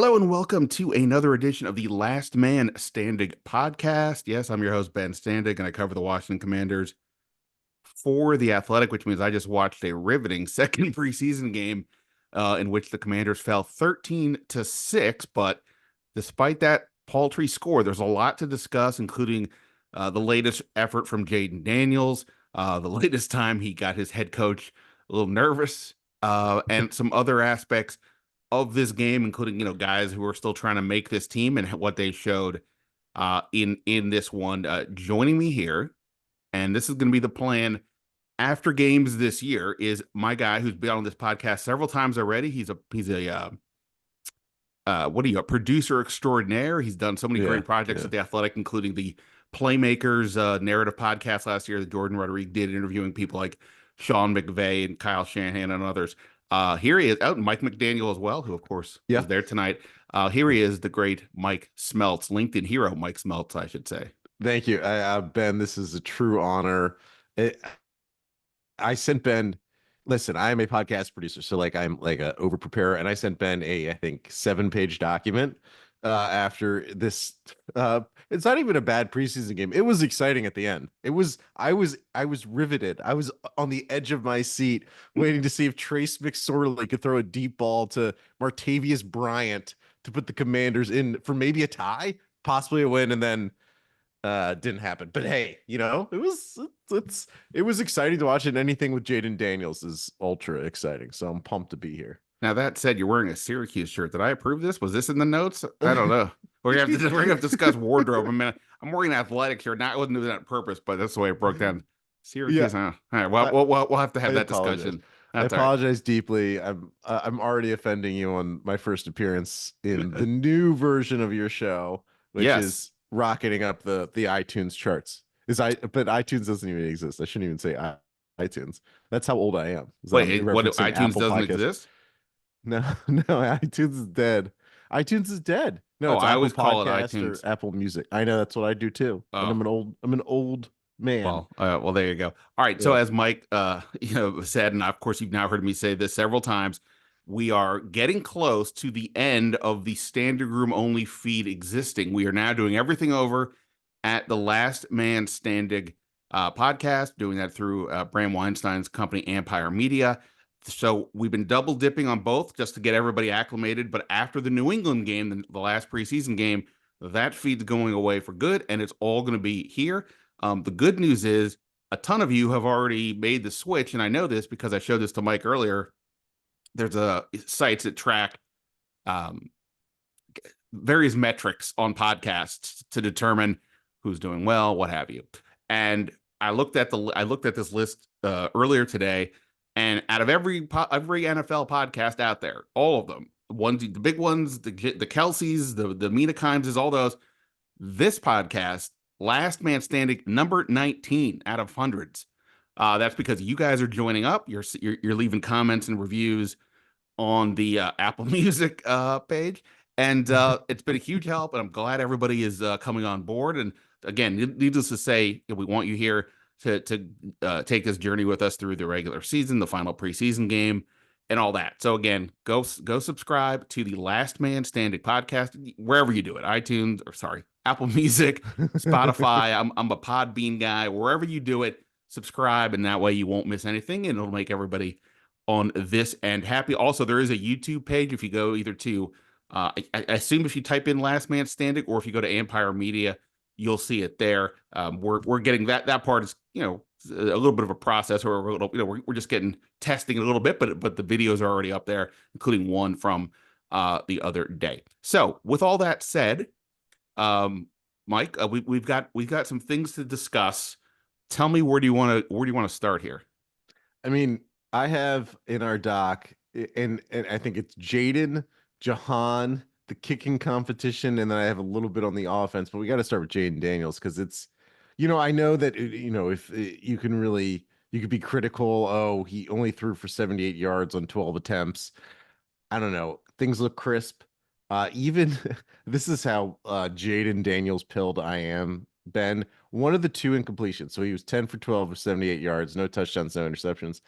Hello and welcome to another edition of the Last Man Standig podcast. Yes, I'm your host, Ben Standig, and I cover the Washington Commanders for The Athletic, which means I just watched a riveting second preseason game in which the Commanders fell 13-6. But despite that paltry score, there's a lot to discuss, including the latest effort from Jayden Daniels, the latest time he got his head coach a little nervous, and some other aspects of this game, including guys who are still trying to make this team and what they showed in this one. Joining me here, and this is going to be the plan after games this year, is my guy who's been on this podcast several times already. He's a producer extraordinaire. He's done so many great projects at The Athletic, including the Playmakers narrative podcast last year that Jordan Rodriguez did, interviewing people like Sean McVay and Kyle Shanahan and others. Here he is, out Mike McDaniel as well, who of course is there tonight. Here he is, the great Mike Smeltz, LinkedIn hero Mike Smeltz, I should say. Thank you, Ben. This is a true honor. I sent Ben. Listen, I am a podcast producer, so I'm like a over preparer, and I sent Ben I think 7-page document after this. It's not even a bad preseason game. It was exciting at the end. I was riveted. I was on the edge of my seat waiting to see if Trace McSorley could throw a deep ball to Martavius Bryant to put the Commanders in for maybe a tie, possibly a win, and then didn't happen. But hey, it was exciting to watch, and anything with Jayden Daniels is ultra exciting. So I'm pumped to be here. Now that said, you're wearing a Syracuse shirt. Did I approve this? Was this in the notes? I don't know. We're gonna have to discuss wardrobe. I mean, I'm wearing an athletic shirt. I wasn't doing that on purpose, but that's the way it broke down. Syracuse. Huh? All right. Well, we'll have to have that discussion. I apologize deeply. I'm already offending you on my first appearance in the new version of your show, which is rocketing up the iTunes charts. But iTunes doesn't even exist. I shouldn't even say iTunes. That's how old I am. Wait, what? iTunes doesn't exist? No, iTunes is dead. iTunes is dead. No, it's I Apple always call it Podcast iTunes or Apple Music. I know that's what I do too. And I'm an old man. Well, there you go. All right. So as Mike, said, and of course you've now heard me say this several times, we are getting close to the end of the standing room only feed existing. We are now doing everything over at the Last Man Standig podcast, doing that through Bram Weinstein's company, Empire Media. So we've been double dipping on both just to get everybody acclimated. But after the New England game, the last preseason game, that feed's going away for good, and it's all going to be here. The good news is a ton of you have already made the switch, and I know this because I showed this to Mike earlier. There's sites that track various metrics on podcasts to determine who's doing well, what have you. And I looked at this list earlier today. And out of every NFL podcast out there, all of them, the big ones, the Kelseys, the Mina Kimeses, all those, this podcast, Last Man Standing, number 19 out of hundreds. That's because you guys are joining up. You're leaving comments and reviews on the Apple Music page, and it's been a huge help. And I'm glad everybody is coming on board. And again, needless to say, we want you here to take this journey with us through the regular season, the final preseason game, and all that. So again, go subscribe to the Last Man Standing podcast wherever you do it. Apple Music, Spotify. I'm a Podbean guy. Wherever you do it, subscribe, and that way you won't miss anything, and it'll make everybody on this end happy. Also, there is a YouTube page. If you go either to I assume if you type in Last Man Standing, or if you go to Empire Media, you'll see it there. We're getting that part is a little bit of a process, or we're just getting testing it a little bit, but the videos are already up there, including one from the other day. So with all that said, Mike, we've got some things to discuss. Tell me, where do you want to start here? I mean, I have in our doc, and I think it's Jayden, Jahan, the kicking competition, and then I have a little bit on the offense, but we got to start with Jayden Daniels because it's, I know that, if you could be critical. Oh, he only threw for 78 yards on 12 attempts. I don't know. Things look crisp. Even this is how Jayden Daniels pilled I am, Ben. One of the two incompletions. So he was 10 for 12 with 78 yards, no touchdowns, no interceptions.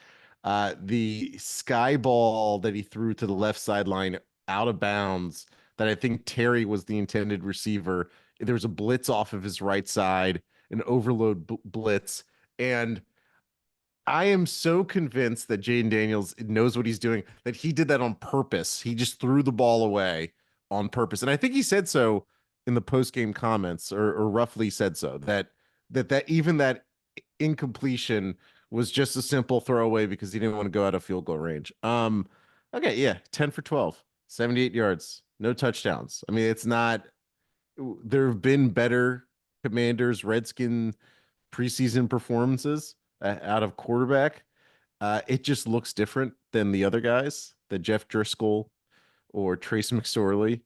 The sky ball that he threw to the left sideline out of bounds that I think Terry was the intended receiver. There was a blitz off of his right side, an overload blitz, and I am so convinced that Jayden Daniels knows what he's doing, that he did that on purpose. He just threw the ball away on purpose. And I think he said so in the post-game comments, or roughly said so, that even that incompletion was just a simple throwaway because he didn't want to go out of field goal range. Okay, yeah, 10 for 12, 78 yards, no touchdowns. I mean, it's not, there have been better Commanders, Redskin preseason performances out of quarterback. It just looks different than the other guys, the Jeff Driscoll or Trace McSorley.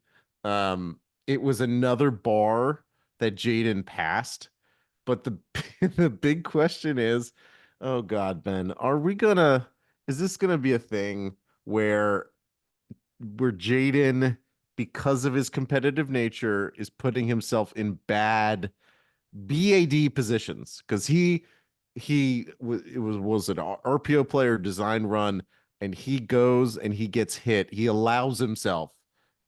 It was another bar that Jayden passed, but the the big question is, oh God, Ben, is this gonna be a thing where Jayden, because of his competitive nature, is putting himself in bad BAD positions because it was an RPO player design run, and he goes and he gets hit. He allows himself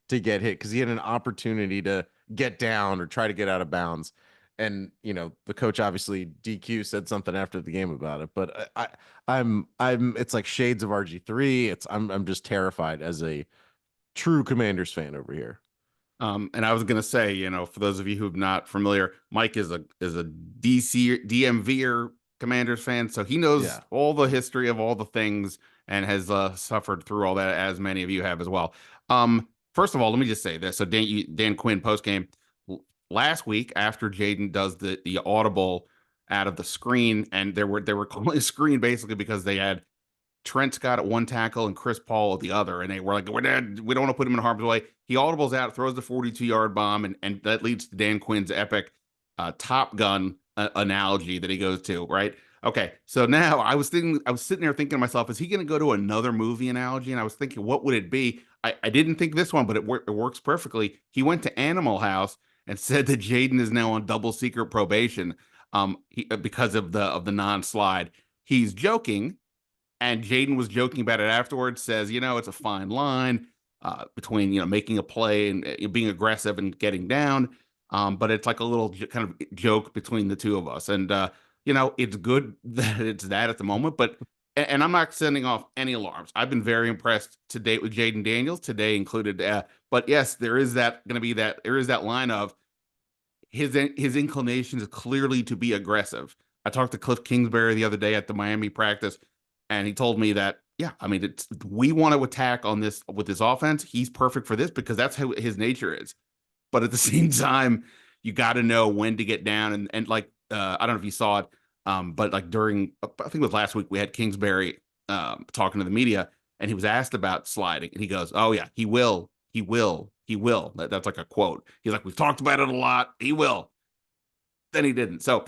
to get hit because he had an opportunity to get down or try to get out of bounds. And the coach, obviously DQ, said something after the game about it. But I'm it's like shades of RG3. I'm just terrified as a true Commanders fan over here. And I was gonna say, for those of you who are not familiar, Mike is a DC DMV Commanders fan, so he knows Yeah. all the history of all the things and has suffered through all that, as many of you have as well. First of all, let me just say this. So Dan Quinn post game last week, after Jayden does the audible out of the screen, and they were calling a screen basically because they had Trent Scott at one tackle and Chris Paul at the other, and they were like, we don't want to put him in harm's way. He audibles out, throws the 42-yard bomb, and that leads to Dan Quinn's epic Top Gun analogy that he goes to, right? Okay, so now I was sitting there thinking to myself, is he going to go to another movie analogy? And I was thinking, what would it be? I didn't think this one, but it works perfectly. He went to Animal House and said that Jayden is now on double secret probation, because of the non-slide. He's joking, and Jayden was joking about it afterwards, says, it's a fine line between, making a play and being aggressive and getting down. But it's like a little kind of joke between the two of us. And, it's good that it's that at the moment. But, and I'm not sending off any alarms. I've been very impressed to date with Jayden Daniels, today included. But yes, there is that line of his inclination is clearly to be aggressive. I talked to Cliff Kingsbury the other day at the Miami practice, and he told me that, yeah, I mean, we want to attack on this with this offense. He's perfect for this because that's how his nature is. But at the same time, you got to know when to get down. And like, I don't know if you saw it, but like during, I think it was last week, we had Kingsbury talking to the media, and he was asked about sliding, and he goes, "Oh yeah, he will, he will, he will." That's like a quote. He's like, "We've talked about it a lot. He will." Then he didn't. So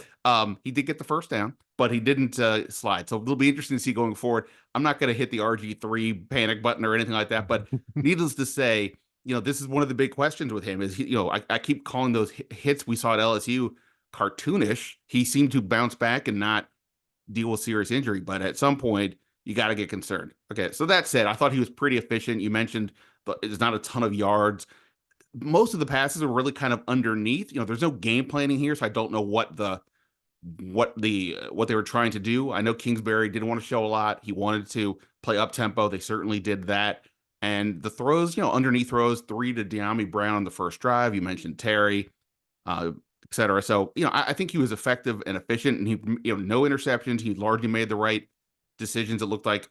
he did get the first down, but he didn't slide. So it'll be interesting to see going forward. I'm not going to hit the RG3 panic button or anything like that, but needless to say, this is one of the big questions with him is, I keep calling those hits we saw at LSU cartoonish. He seemed to bounce back and not deal with serious injury, but at some point you got to get concerned. Okay. So that said, I thought he was pretty efficient. You mentioned there's not a ton of yards. Most of the passes are really kind of underneath. There's no game planning here, so I don't know what they were trying to do. I know Kingsbury didn't want to show a lot. He wanted to play up tempo. They certainly did that. And the throws, underneath throws, 3 to De'Ami Brown on the first drive. You mentioned Terry, et cetera. So, I think he was effective and efficient, and he, no interceptions. He largely made the right decisions. It looked like,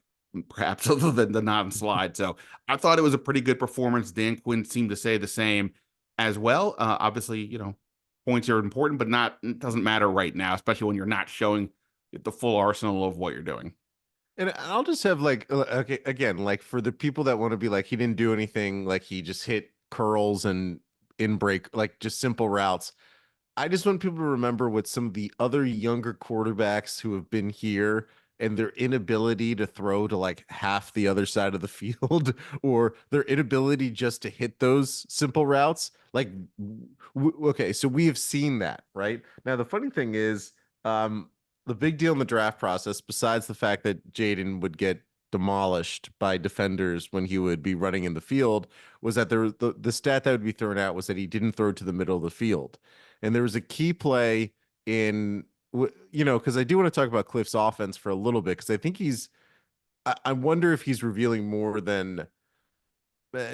perhaps, other than the non-slide. So I thought it was a pretty good performance. Dan Quinn seemed to say the same as well. Obviously, points are important, but it doesn't matter right now, especially when you're not showing the full arsenal of what you're doing. And I'll just have like, okay, again, like for the people that want to be like, he didn't do anything, like he just hit curls and in break, like just simple routes. I just want people to remember what some of the other younger quarterbacks who have been here and their inability to throw to like half the other side of the field, or their inability just to hit those simple routes. Like, okay, so we have seen that, right? Now, the funny thing is, the big deal in the draft process, besides the fact that Jayden would get demolished by defenders when he would be running in the field was that the stat that would be thrown out was that he didn't throw to the middle of the field. And there was a key play in, because I do want to talk about Cliff's offense for a little bit, because I think I wonder if he's revealing more than,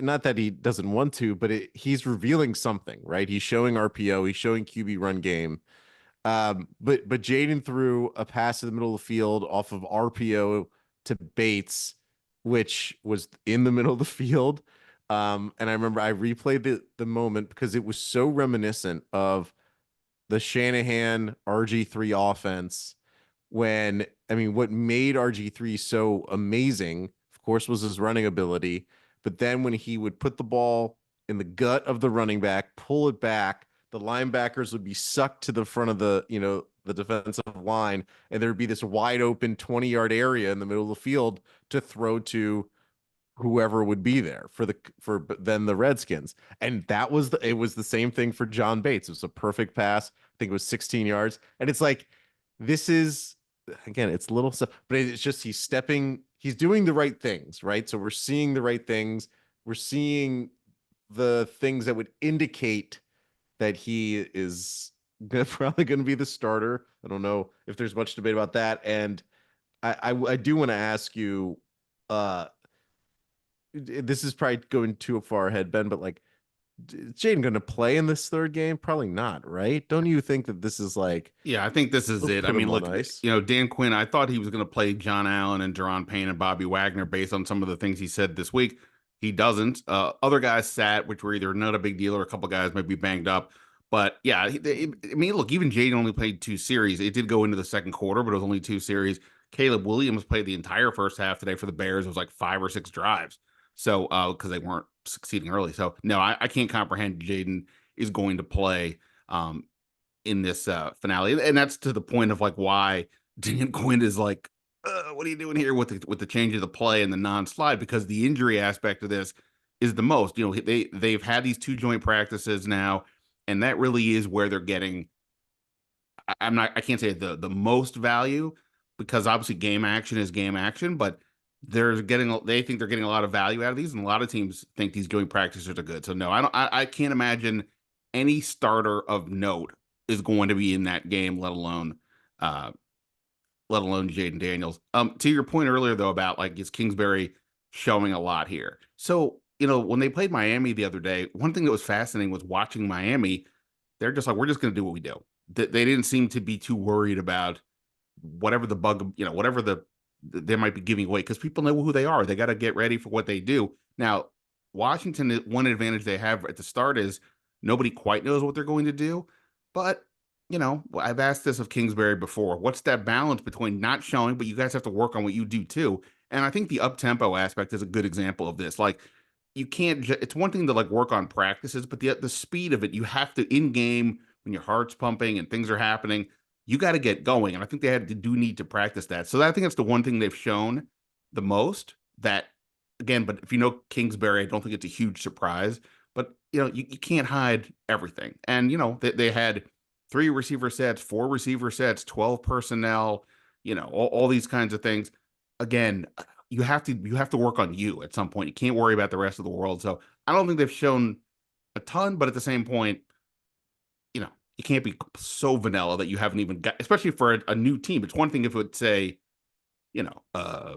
not that he doesn't want to, but he's revealing something, right? He's showing RPO, he's showing QB run game. But Jayden threw a pass in the middle of the field off of RPO to Bates, which was in the middle of the field. And I remember I replayed the moment because it was so reminiscent of the Shanahan RG3 offense when, I mean, what made RG3 so amazing, of course, was his running ability. But then when he would put the ball in the gut of the running back, pull it back, the linebackers would be sucked to the front of the defensive line, and there would be this wide open 20-yard area in the middle of the field to throw to whoever would be there for then the Redskins. And it was the same thing for John Bates. It was a perfect pass. I think it was 16 yards. And it's like, this is, again, it's little stuff, but it's just he's doing the right things, right? So we're seeing the right things. We're seeing the things that would indicate that he is probably going to be the starter. I don't know if there's much debate about that. And I do want to ask you, this is probably going too far ahead, Ben, but like, is Jayden going to play in this third game? Probably not, right? Don't you think that this is like, Yeah, I think this is it. I put mean, him on look, ice? Dan Quinn, I thought he was going to play John Allen and Jerron Payne and Bobby Wagner based on some of the things he said this week. He doesn't. Other guys sat, which were either not a big deal or a couple guys might be banged up. But yeah, I mean, look, even Jayden only played 2 series. It did go into the second quarter, but it was only 2 series. Caleb Williams played the entire first half today for the Bears. It was like 5 or 6 drives. So, because they weren't succeeding early. So, no, I can't comprehend Jayden is going to play. In this finale, and that's to the point of like why Dan Quinn is like, what are you doing here with the change of the play and the non-slide? Because the injury aspect of this is the most. They've had these 2 joint practices now, and that really is where they're getting. I can't say the most value because obviously game action is game action, but they think they're getting a lot of value out of these, and a lot of teams think these joint practices are good. So no, I don't. I can't imagine any starter of note is going to be in that game, uh, let alone Jayden Daniels. To your point earlier though about like is Kingsbury showing a lot here? So when they played Miami the other day, one thing that was fascinating was watching Miami. They're just like we're just going to do what we do. They didn't seem to be too worried about whatever the bug, whatever they might be giving away because people know who they are. They got to get ready for what they do. Now, Washington, one advantage they have at the start is nobody quite knows what they're going to do. But, I've asked this of Kingsbury before. What's that balance between not showing, but you guys have to work on what you do too? And I think the up-tempo aspect is a good example of this. Like, you can't, it's one thing to like work on practices, but the speed of it, you have to in game when your heart's pumping and things are happening, you got to get going. And I think do need to practice that. So I think that's the one thing they've shown the most that, again, but if you know Kingsbury, I don't think it's a huge surprise. But you can't hide everything. And they had 3 receiver sets, 4 receiver sets, 12 personnel, all these kinds of things. Again, you have to work on you at some point. You can't worry about the rest of the world. So I don't think they've shown a ton, but at the same point, you can't be so vanilla that you haven't even got, especially for a new team. It's one thing if it would say, you know, uh,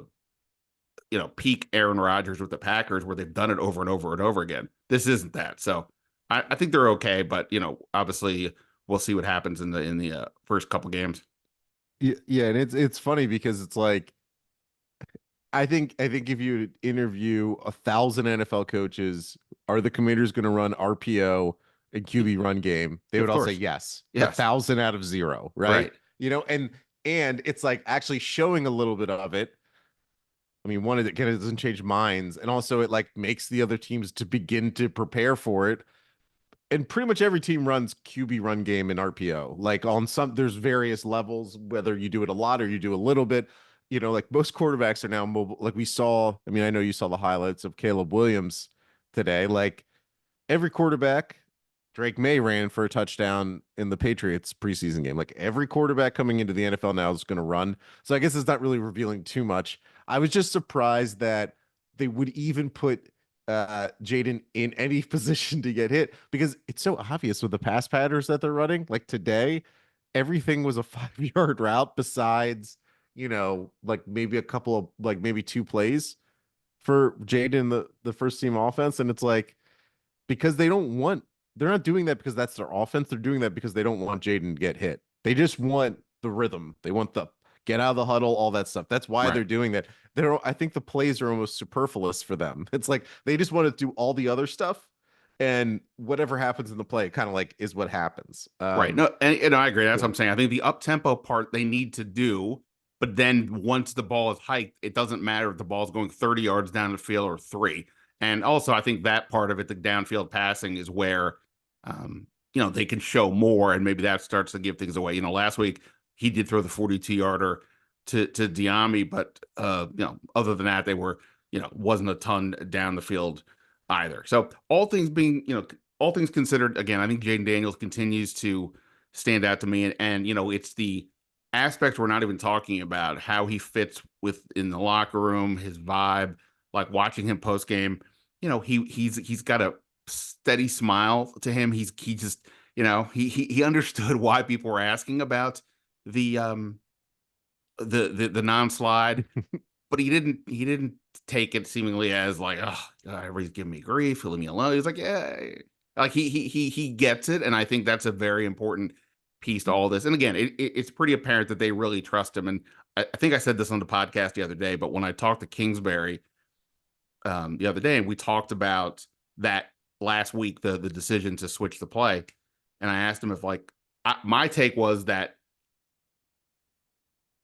peak Aaron Rodgers with the Packers where they've done it over and over and over again. This isn't that. So I think they're okay, but obviously we'll see what happens in the first couple games. Yeah, and it's funny because it's like I think if you interview 1,000 NFL coaches, are the Commanders going to run RPO and QB run game? They would Of all say course. yes. Yes. 1,000 out of 0, right? Right. And it's like actually showing a little bit of it. I mean, one, it kind of doesn't change minds, and also it like makes the other teams to begin to prepare for it. And pretty much every team runs QB run game in RPO. Like there's various levels, whether you do it a lot or you do a little bit. Like most quarterbacks are now mobile. Like we saw, I mean, I know you saw the highlights of Caleb Williams today. Like every quarterback, Drake May ran for a touchdown in the Patriots preseason game. Like every quarterback coming into the NFL now is going to run. So I guess it's not really revealing too much. I was just surprised that they would even put Jayden in any position to get hit because it's so obvious with the pass patterns that they're running. Like today, everything was a 5 yard route besides, like maybe a couple of like maybe two plays for Jayden the first team offense. And it's like because they're not doing that because that's their offense. They're doing that because they don't want Jayden to get hit. They just want the rhythm. They want the get out of the huddle, all that stuff. That's why Right. they're doing that. I think the plays are almost superfluous for them. It's like they just want to do all the other stuff, and whatever happens in the play, kind of like is what happens. Right. No, and I agree. That's Yeah. what I'm saying. I think the up tempo part they need to do, but then once the ball is hiked, it doesn't matter if the ball's going 30 yards down the field or three. And also, I think that part of it, the downfield passing, is where they can show more, and maybe that starts to give things away. Last week he did throw the 42-yarder to Diami, but other than that, they were, wasn't a ton down the field either. So all things considered, again, I think Jayden Daniels continues to stand out to me, and it's the aspects we're not even talking about, how he fits within the locker room, his vibe, like watching him post game. He's got a steady smile to him. He just he understood why people were asking about the the non-slide, but he didn't take it seemingly as like, oh God, everybody's giving me grief, leave me alone. He's like, yeah, like he gets it, and I think that's a very important piece to all this. And again, it's pretty apparent that they really trust him. And I think I said this on the podcast the other day, but when I talked to Kingsbury the other day, and we talked about that last week, the decision to switch the play, and I asked him if my take was that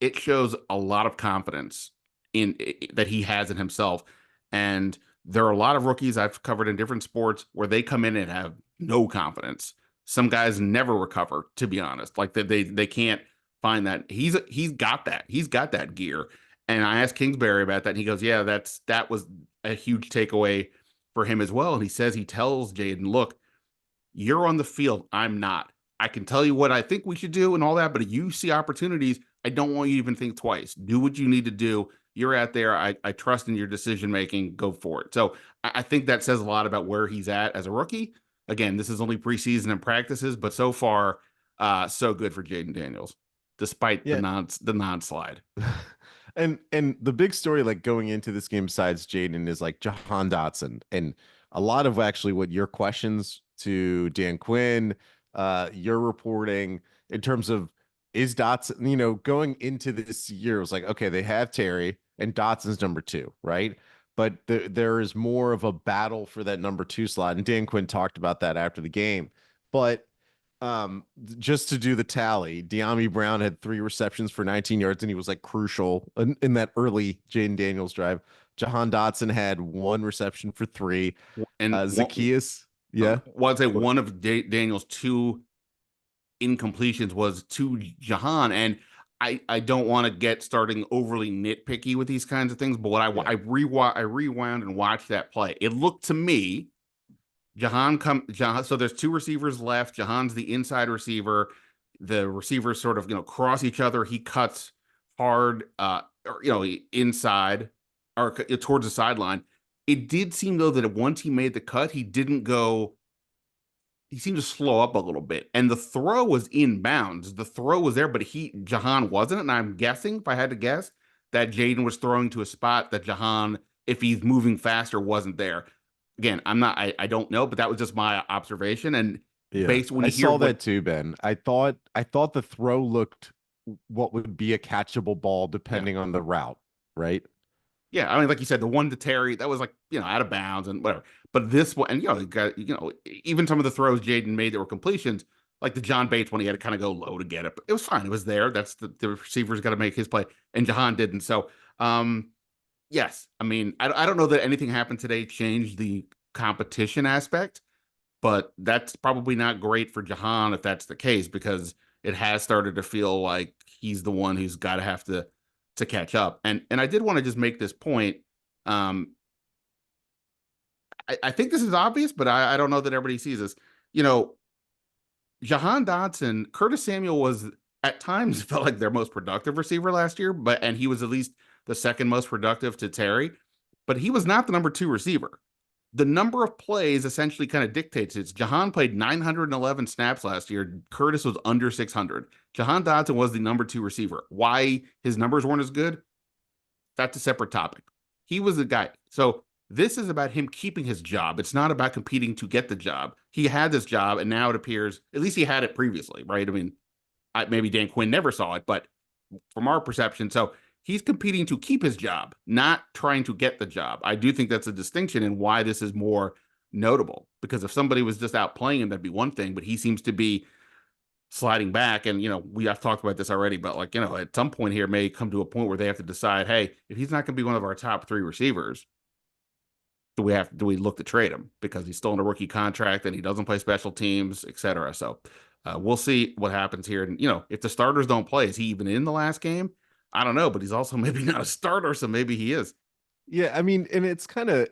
it shows a lot of confidence in that he has in himself. And there are a lot of rookies I've covered in different sports where they come in and have no confidence. Some guys never recover, to be honest. Like they can't find that. He's got that. He's got that gear. And I asked Kingsbury about that, and he goes, "Yeah, that was a huge takeaway for him as well." And he says he tells Jayden, "Look, you're on the field. I'm not. I can tell you what I think we should do and all that, but if you see opportunities, I don't want you to even think twice. Do what you need to do. You're out there. I trust in your decision making. Go for it." So I think that says a lot about where he's at as a rookie. Again, this is only preseason and practices, but so far, so good for Jayden Daniels, despite Yeah. the non slide. And the big story like going into this game besides Jayden is like Jahan Dotson and a lot of actually what your questions to Dan Quinn, your reporting in terms of is Dotson, going into this year it was like, okay, they have Terry and Dotson's number two, right? But there is more of a battle for that number two slot. And Dan Quinn talked about that after the game. But just to do the tally, De'Ami Brown had 3 receptions for 19 yards, and he was like crucial in that early Jayden Daniels drive. Jahan Dotson had 1 reception for 3. And Zacchaeus, yeah. I'd say one of Daniel's 2 incompletions was to Jahan, and I don't want to get starting overly nitpicky with these kinds of things, but I rewound and watched that play. It looked to me Jahan, so there's 2 receivers left. Jahan's the inside receiver. The receivers sort of cross each other. He cuts hard, inside or towards the sideline. It did seem though that once he made the cut, he didn't go. He seemed to slow up a little bit, and the throw was inbounds. The throw was there, but Jahan wasn't. And I'm guessing, if I had to guess, that Jayden was throwing to a spot that Jahan, if he's moving faster, wasn't there. Again, I don't know, but that was just my observation. And Yeah, based when I you hear saw that too, Ben. I thought the throw looked what would be a catchable ball yeah, depending on the route, right? yeah, I mean, like you said, the one to Terry, that was like, out of bounds and whatever. But this one, and even some of the throws Jayden made that were completions, like the John Bates one, he had to kind of go low to get it. But it was fine. It was there. That's the receiver's got to make his play, and Jahan didn't. So, yes, I mean, I don't know that anything happened today changed the competition aspect, but that's probably not great for Jahan if that's the case, because it has started to feel like he's the one who's got to have to catch up. And I did want to just make this point. I think this is obvious, but I don't know that everybody sees this. Jahan Dotson, Curtis Samuel was at times felt like their most productive receiver last year, and he was at least the second most productive to Terry, but he was not the number 2 receiver. The number of plays essentially kind of dictates it. Jahan played 911 snaps last year. Curtis was under 600. Jahan Dotson was the number 2 receiver. Why his numbers weren't as good? That's a separate topic. He was the guy. So this is about him keeping his job. It's not about competing to get the job. He had this job, and now it appears, at least he had it previously, right? I mean, maybe Dan Quinn never saw it, but from our perception, so he's competing to keep his job, not trying to get the job. I do think that's a distinction in why this is more notable, because if somebody was just out playing him, that'd be one thing, but he seems to be sliding back. And, I've talked about this already, but at some point here may come to a point where they have to decide, hey, if he's not going to be one of our top 3 receivers, do we look to trade him because he's still in a rookie contract and he doesn't play special teams, et cetera. So we'll see what happens here. And, if the starters don't play, is he even in the last game? I don't know, but he's also maybe not a starter, so maybe he is. Yeah, I mean, and it's kind of,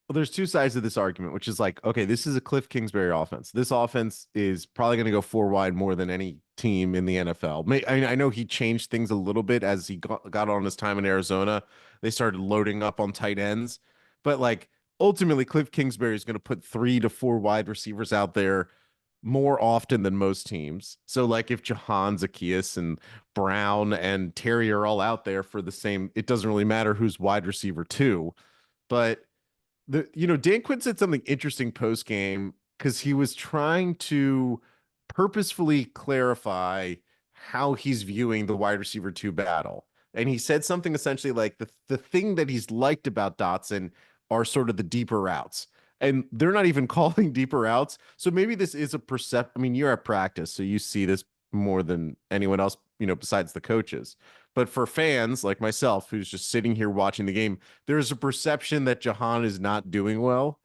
well, there's two sides of this argument, which is like, okay, this is a Cliff Kingsbury offense. This offense is probably going to go 4 wide more than any team in the NFL. I know he changed things a little bit as he got on his time in Arizona. They started loading up on tight ends, but like ultimately, Cliff Kingsbury is going to put 3 to 4 wide receivers out there more often than most teams. So like if Jahan, Zacchaeus, and Brown and Terry are all out there for the same, it doesn't really matter who's wide receiver 2, but Dan Quinn said something interesting post game because he was trying to purposefully clarify how he's viewing the wide receiver 2 battle. And he said something essentially like the thing that he's liked about Dotson are sort of the deeper routes. And they're not even calling deeper routes. So maybe this is a percept. I mean, you're at practice, so you see this more than anyone else, besides the coaches. But for fans like myself, who's just sitting here watching the game, there's a perception that Jahan is not doing well,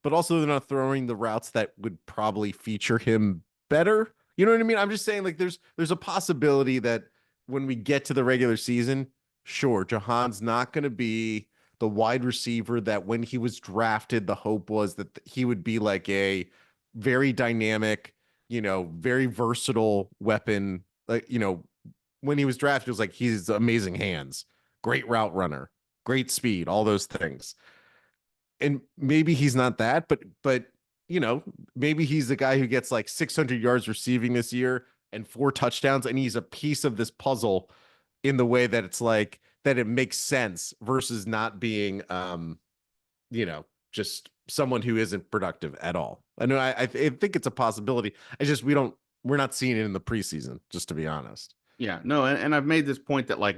but also they're not throwing the routes that would probably feature him better. You know what I mean? I'm just saying, like, there's a possibility that when we get to the regular season, sure, Jahan's not going to be the wide receiver that when he was drafted, the hope was that he would be like a very dynamic, very versatile weapon. Like, when he was drafted, it was like he's amazing hands, great route runner, great speed, all those things. And maybe he's not that, but maybe he's the guy who gets like 600 yards receiving this year and 4 touchdowns, and he's a piece of this puzzle in the way that it's like that it makes sense versus not being just someone who isn't productive at all. I know I think it's a possibility. We're not seeing it in the preseason, just to be honest. Yeah, no, and I've made this point that like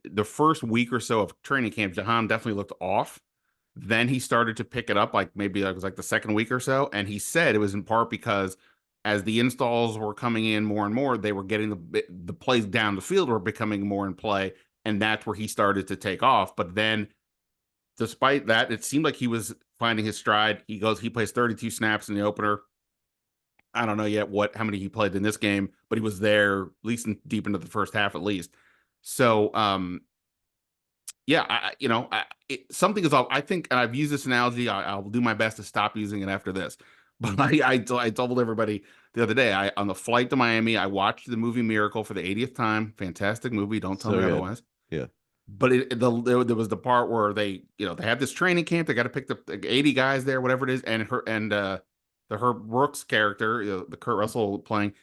the first week or so of training camp, Jahan definitely looked off. Then he started to pick it up, like maybe it was like the second week or so, and he said it was in part because as the installs were coming in more and more, they were getting the plays down the field were becoming more in play, and that's where he started to take off. But then, despite that, it seemed like he was finding his stride. He plays 32 snaps in the opener. I don't know yet how many he played in this game, but he was there at least deep into the first half, at least. So, yeah, something is off. I think, and I've used this analogy. I'll do my best to stop using it after this. But I told everybody the other day, on the flight to Miami, I watched the movie Miracle for the 80th time. Fantastic movie. Don't tell me otherwise. Yeah. But there was the part where they have this training camp. They got to pick the 80 guys there, whatever it is, and the Herb Brooks character, the Kurt Russell playing,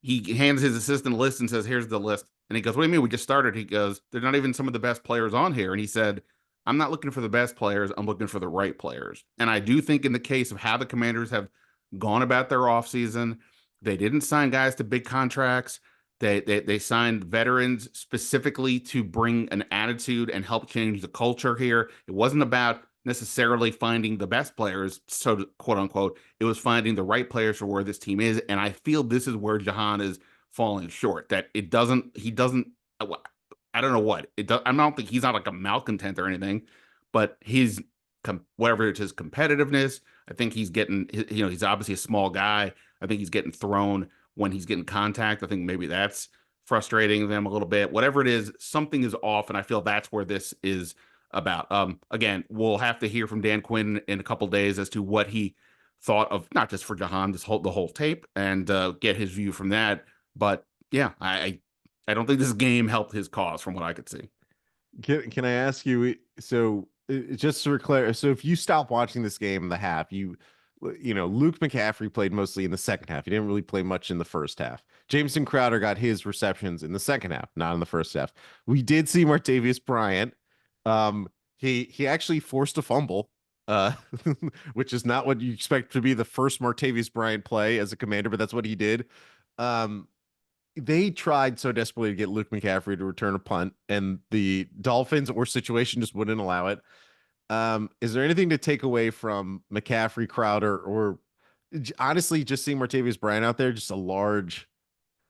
he hands his assistant a list and says, "Here's the list." And he goes, "What do you mean? We just started." He goes, "They're not even some of the best players on here." And he said, "I'm not looking for the best players. I'm looking for the right players." And I do think in the case of how the Commanders have gone about their offseason, they didn't sign guys to big contracts. They signed veterans specifically to bring an attitude and help change the culture here. It wasn't about necessarily finding the best players, so to, quote unquote. It was finding the right players for where this team is. And I feel this is where Jahan is falling short. That he doesn't, I don't know what it does. I don't think he's not like a malcontent or anything, but whatever it's his competitiveness, I think he's getting, he's obviously a small guy. I think he's getting thrown when he's getting contact. I think maybe that's frustrating them a little bit. Whatever it is, something is off, and I feel that's where this is about. Again, we'll have to hear from Dan Quinn in a couple days as to what he thought of, not just for Jahan, the whole tape, and get his view from that. But yeah, I don't think this game helped his cause from what I could see. Can I ask you? So just to clear, so if you stop watching this game in the half, Luke McCaffrey played mostly in the second half. He didn't really play much in the first half. Jameson Crowder got his receptions in the second half, not in the first half. We did see Martavius Bryant. He actually forced a fumble, uh, which is not what you expect to be the first Martavius Bryant play as a Commander, but that's what he did. Um, they tried so desperately to get Luke McCaffrey to return a punt, and the Dolphins or situation just wouldn't allow it. Is there anything to take away from McCaffrey, Crowder, or honestly just seeing Martavius Bryant out there? Just a large.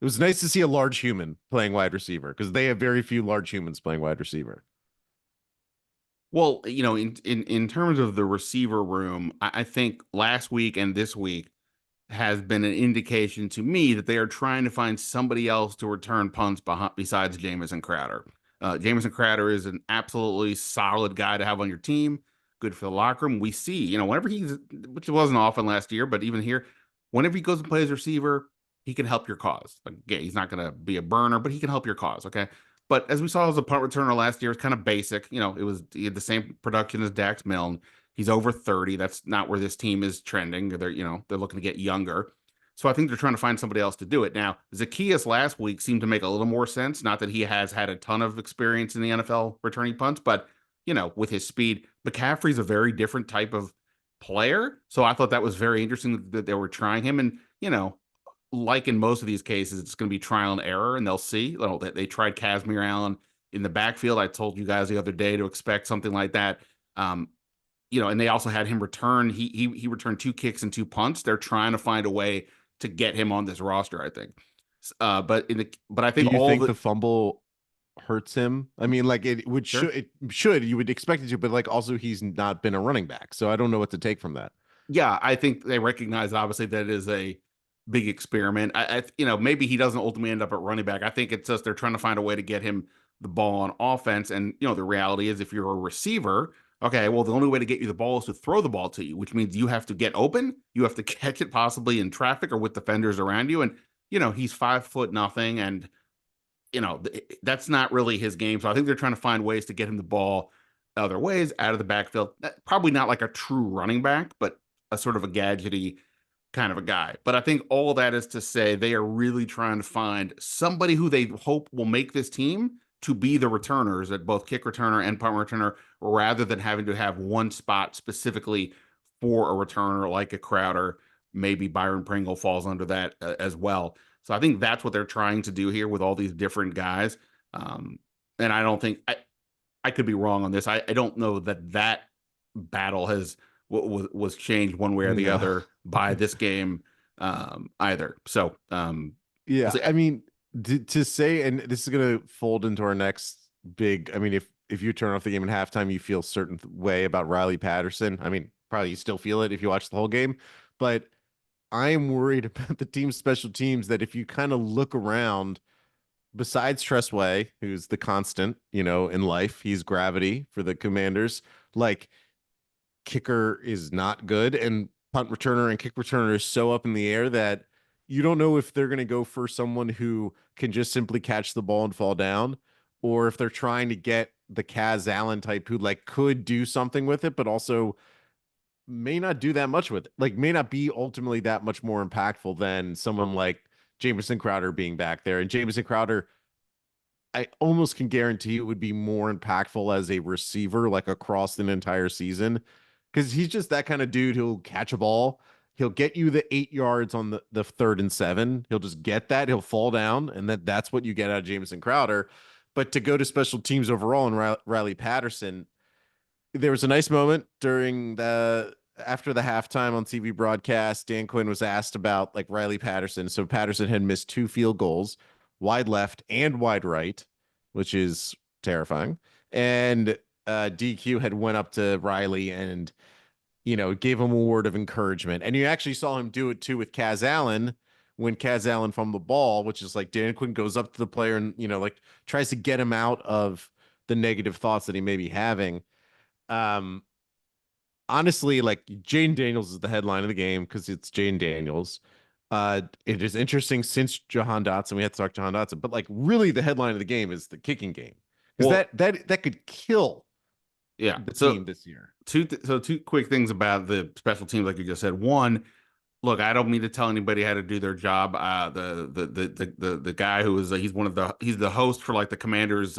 It was nice to see a large human playing wide receiver because they have very few large humans playing wide receiver. Well, in terms of the receiver room, I think last week and this week has been an indication to me that they are trying to find somebody else to return punts besides Jamison Crowder. Jamison Crowder is an absolutely solid guy to have on your team. Good for the locker room. We see, whenever which wasn't often last year, but even here, whenever he goes and plays receiver, he can help your cause. Like, yeah, he's not going to be a burner, but he can help your cause. Okay. But as we saw as a punt returner last year, it's kind of basic. He had the same production as Dax Milne. He's over 30. That's not where this team is trending. They're looking to get younger. So I think they're trying to find somebody else to do it. Now, Zacchaeus last week seemed to make a little more sense. Not that he has had a ton of experience in the NFL returning punts, but with his speed, McCaffrey's a very different type of player. So I thought that was very interesting that they were trying him. And, like in most of these cases, it's going to be trial and error, and they'll see. They tried Kazmir Allen in the backfield. I told you guys the other day to expect something like that. And they also had him return. He returned 2 kicks and 2 punts. They're trying to find a way to get him on this roster, I think. But I Do think you all think the the fumble hurts him? I mean, like sure. it should you would expect it to, but like also he's not been a running back, so I don't know what to take from that. Yeah, I think they recognize obviously that it is a big experiment. Maybe he doesn't ultimately end up at running back. I think it's just they're trying to find a way to get him the ball on offense. And the reality is, if you're a receiver, okay, well, the only way to get you the ball is to throw the ball to you, which means you have to get open, you have to catch it possibly in traffic or with defenders around you. And he's 5 foot nothing, and that's not really his game. So I think they're trying to find ways to get him the ball other ways out of the backfield. Probably not like a true running back, but a sort of a gadgety kind of a guy. But I think all that is to say they are really trying to find somebody who they hope will make this team to be the returners at both kick returner and punt returner, rather than having to have one spot specifically for a returner like a Crowder. Maybe Byron Pringle falls under that as well. So I think that's what they're trying to do here with all these different guys. And I don't think I could be wrong on this. I don't know that battle was changed one way or the No. other by this game either. So Yeah, we'll see. I mean, to say, and this is going to fold into our next big. I mean, if you turn off the game at halftime, you feel certain way about Riley Patterson. I mean, probably you still feel it if you watch the whole game, but I am worried about the team's special teams. That if you kind of look around, besides Tressway, who's the constant, in life, he's gravity for the Commanders. Like kicker is not good, and punt returner and kick returner is so up in the air that you don't know if they're going to go for someone who can just simply catch the ball and fall down, or if they're trying to get the Kaz Allen type who like could do something with it, but also may not do that much with it. Like may not be ultimately that much more impactful than someone like Jamison Crowder being back there. And Jamison Crowder, I almost can guarantee it would be more impactful as a receiver, like across an entire season, because he's just that kind of dude who'll catch a ball. He'll get you the 8 yards on the 3rd and 7. He'll just get that. He'll fall down, and that's what you get out of Jamison Crowder. But to go to special teams overall and Riley Patterson, there was a nice moment during the after the halftime on TV broadcast. Dan Quinn was asked about like Riley Patterson. So Patterson had missed 2 field goals, wide left and wide right, which is terrifying. And DQ had went up to Riley and gave him a word of encouragement. And you actually saw him do it too with Kaz Allen when Kaz Allen from the ball, which is like Dan Quinn goes up to the player and like tries to get him out of the negative thoughts that he may be having. Um, Honestly, like Jayden Daniels is the headline of the game because it's Jayden Daniels. It is interesting since Jahan Dotson. We had to talk Jahan Dotson, but like really the headline of the game is the kicking game. because Well, that could kill yeah. the So team this year. two quick things about the special teams, like you just said. One, look, I don't mean to tell anybody how to do their job. The guy who is he's the host for like the Commanders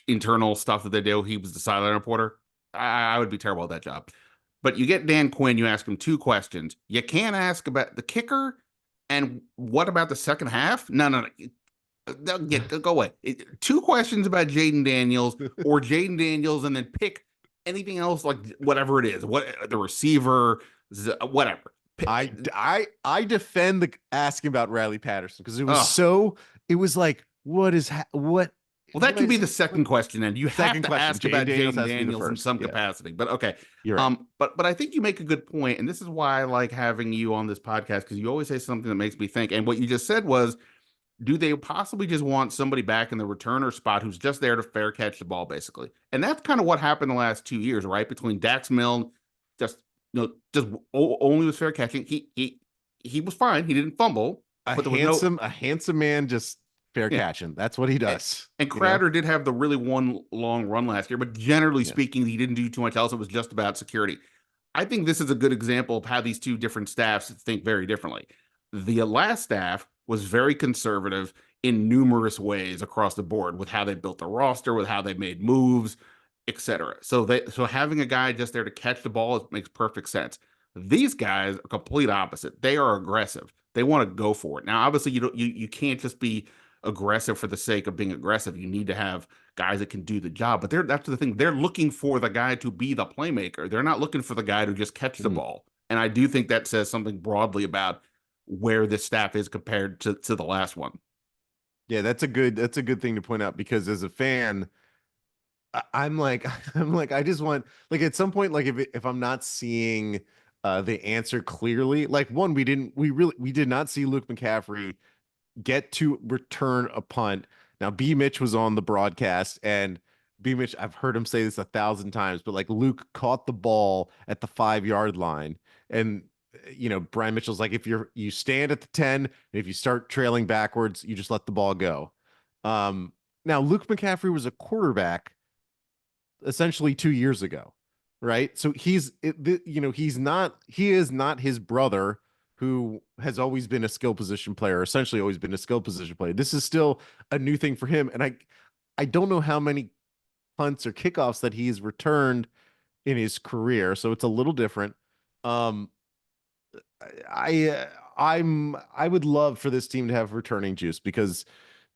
internal stuff that they do. He was the sideline reporter. I would be terrible at that job. But you get Dan Quinn, you ask him two questions. You can't ask about the kicker and what about the second half? No. Go away. Two questions about Jayden Daniels or Jayden Daniels, and then pick anything else, like whatever it is, what the receiver, whatever. I defend the asking about Riley Patterson because Oh, it was like well, that can be the what second question, and you have second to question. ask Jayden about Daniels Jayden has to be the Daniels in first. some Yeah, capacity. But okay, you're right. but I think you make a good point, and this is why I like having you on this podcast, because you always say something that makes me think. And what you just said was, do they possibly just want somebody back in the returner spot who's just there to fair catch the ball, basically? And that's kind of what happened the last 2 years, right? Between Dax Milne, just only was fair catching. He was fine. He didn't fumble, but there was no. A handsome man just fair Yeah. catching. That's what he And, does. and You know? Crowder did have the really one long run last year, but generally Yeah. speaking, he didn't do too much else. It was just about security. I think this is a good example of how these two different staffs think very differently. The last staff was very conservative in numerous ways across the board with how they built the roster, with how they made moves, etc. So having a guy just there to catch the ball makes perfect sense. These guys are complete opposite. They are aggressive. They want to go for it. Now, obviously, you can't just be aggressive for the sake of being aggressive. You need to have guys that can do the job. But that's the thing. They're looking for the guy to be the playmaker. They're not looking for the guy to just catch the Mhm. ball. And I do think that says something broadly about where this staff is compared to the last one. Yeah, that's a good thing to point out because as a fan, I'm like I'm like I just want like at some point like if I'm not seeing the answer clearly, like one we did not see Luke McCaffrey get to return a punt. Now, B. Mitch was on the broadcast, and B. Mitch, I've heard him say this 1,000 times, but like Luke caught the ball at the 5 yard line, and Brian Mitchell's like, if you stand at the 10, and if you start trailing backwards, you just let the ball go. Um, Now Luke McCaffrey was a quarterback essentially 2 years ago, right? So he is not his brother who has always been a skill position player, essentially always been a skill position player. This is still a new thing for him, and I don't know how many punts or kickoffs that he's returned in his career, so it's a little different. Um, I would love for this team to have returning juice because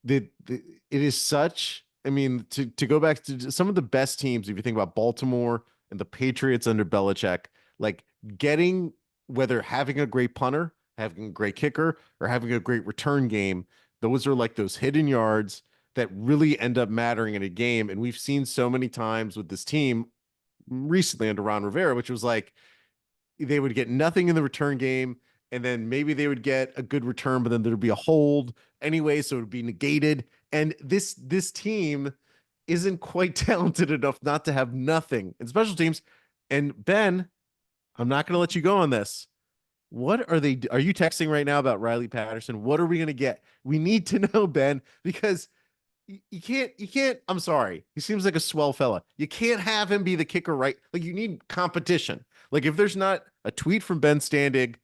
the it is such. I mean, to go back to some of the best teams, if you think about Baltimore and the Patriots under Belichick, like getting whether having a great punter, having a great kicker, or having a great return game, those are like those hidden yards that really end up mattering in a game. And we've seen so many times with this team recently under Ron Rivera, which was like they would get nothing in the return game, and then maybe they would get a good return, but then there'd be a hold anyway, so it would be negated. And this team isn't quite talented enough not to have nothing in special teams. And Ben, I'm not going to let you go on this. What are you texting right now about Riley Patterson? What are we going to get? We need to know, Ben, because you can't, I'm sorry. He seems like a swell fella. You can't have him be the kicker, right? Like you need competition. Like if there's not a tweet from Ben Standig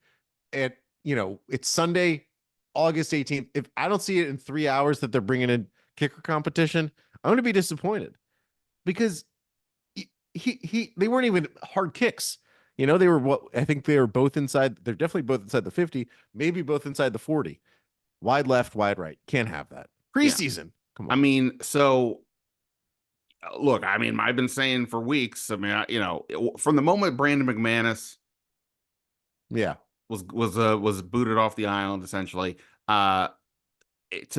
at, it's Sunday, August 18th. If I don't see it in 3 hours that they're bringing in kicker competition, I'm going to be disappointed because they weren't even hard kicks. They were what I think they were both inside. They're definitely both inside the 50, maybe both inside the 40. Wide left, wide right. Can't have that. Yeah. Preseason. Come I on. mean, so look, I mean, I've been saying for weeks, I mean, from the moment Brandon McManus Yeah. was booted off the island essentially, to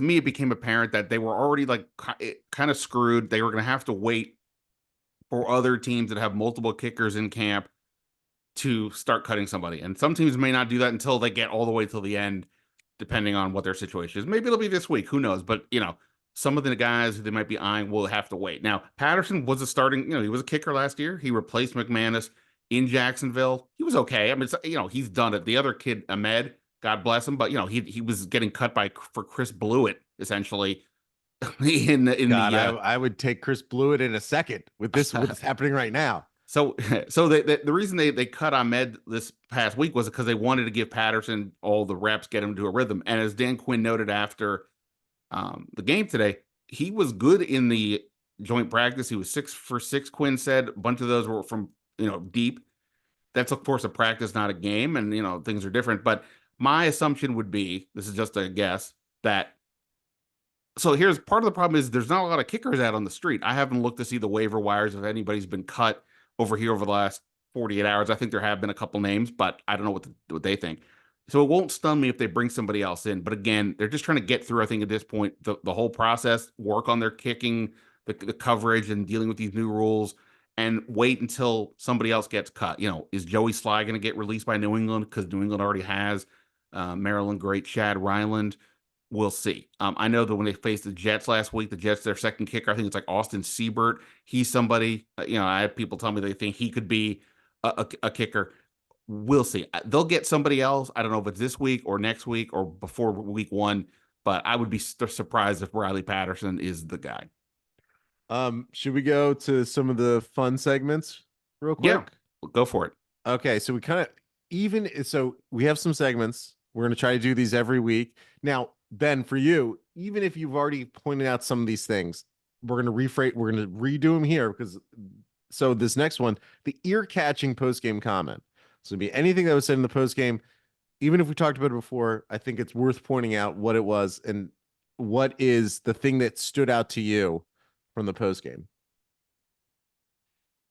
me it became apparent that they were already like kind of screwed. They were going to have to wait for other teams that have multiple kickers in camp to start cutting somebody. And some teams may not do that until they get all the way till the end, depending on what their situation is. Maybe it'll be this week. Who knows? But, some of the guys who they might be eyeing will have to wait. Now, Patterson was he was a kicker last year. He replaced McManus in Jacksonville. He was okay. I mean, he's done it. The other kid, Ahmed, God bless him, but, he was getting cut for Chris Blewett, essentially, in God, the I would take Chris Blewett in a second with this what's happening right now. so the reason they cut Ahmed this past week was because they wanted to give Patterson all the reps, get him to a rhythm. And as Dan Quinn noted after the game today, he was good in the joint practice. He was 6 for 6. Quinn said a bunch of those were from deep. That's of course a practice, not a game, and things are different. But my assumption would be, this is just a guess, that so here's part of the problem is there's not a lot of kickers out on the street. I haven't looked to see the waiver wires if anybody's been cut over here over the last 48 hours. I think there have been a couple names, but I don't know what they think. So it won't stun me if they bring somebody else in. But again, they're just trying to get through, I think, at this point, the whole process, work on their kicking, the coverage, and dealing with these new rules, and wait until somebody else gets cut. Is Joey Sly going to get released by New England because New England already has Maryland great Chad Ryland? We'll see. I know that when they faced the Jets last week, the Jets, their second kicker, I think it's like Austin Siebert. He's somebody, I had people tell me they think he could be a kicker. We'll see. They'll get somebody else. I don't know if it's this week or next week or before week 1, but I would be surprised if Riley Patterson is the guy. Should we go to some of the fun segments real Yeah, quick? go for it. Okay, so we have some segments. We're going to try to do these every week. Now, Ben, for you, even if you've already pointed out some of these things, we're going to redo them here because so this next one, the ear-catching post-game comment. So it'd be anything that was said in the post-game, even if we talked about it before, I think it's worth pointing out what it was and what is the thing that stood out to you from the post-game.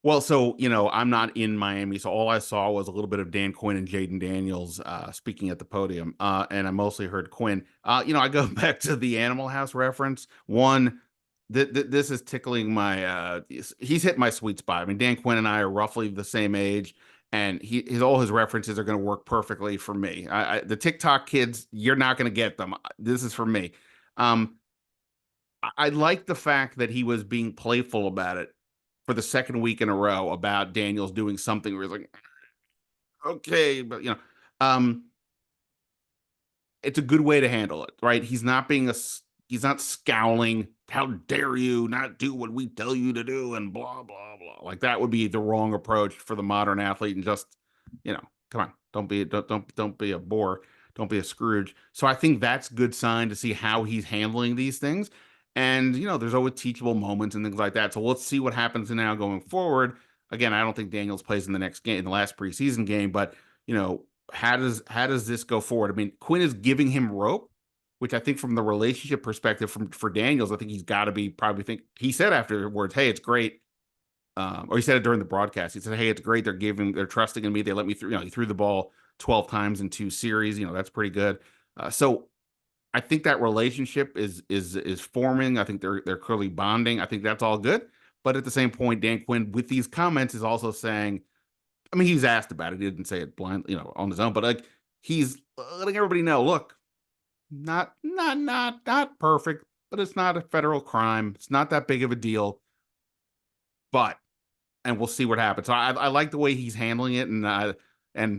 Well, so, I'm not in Miami, so all I saw was a little bit of Dan Quinn and Jayden Daniels speaking at the podium, and I mostly heard Quinn. I go back to the Animal House reference. One, this is tickling my, he's hit my sweet spot. I mean, Dan Quinn and I are roughly the same age, and all his references are going to work perfectly for me. The TikTok kids, you're not going to get them. This is for me. I like the fact that he was being playful about it for the second week in a row about Daniels doing something where he's like, okay, but um, it's a good way to handle it, right? He's not scowling. How dare you not do what we tell you to do and blah blah blah. Like that would be the wrong approach for the modern athlete. And just, come on, don't be a bore, don't be a Scrooge. So I think that's good sign to see how he's handling these things. And there's always teachable moments and things like that. So let's see what happens now going forward. Again, I don't think Daniels plays in the next game, in the last preseason game, but how does this go forward? I mean, Quinn is giving him rope, which I think from the relationship perspective for Daniels, I think he's got to be probably think he said afterwards, hey, it's great. Or he said it during the broadcast. He said, hey, it's great. They're trusting in me. They let me through. He threw the ball 12 times in 2 series. That's pretty good. So I think that relationship is forming. I think they're clearly bonding. I think that's all good. But at the same point, Dan Quinn with these comments is also saying, I mean, he's asked about it. He didn't say it blind, on his own, but like he's letting everybody know, look, not perfect, but it's not a federal crime. It's not that big of a deal. But and we'll see what happens. So I like the way he's handling it, and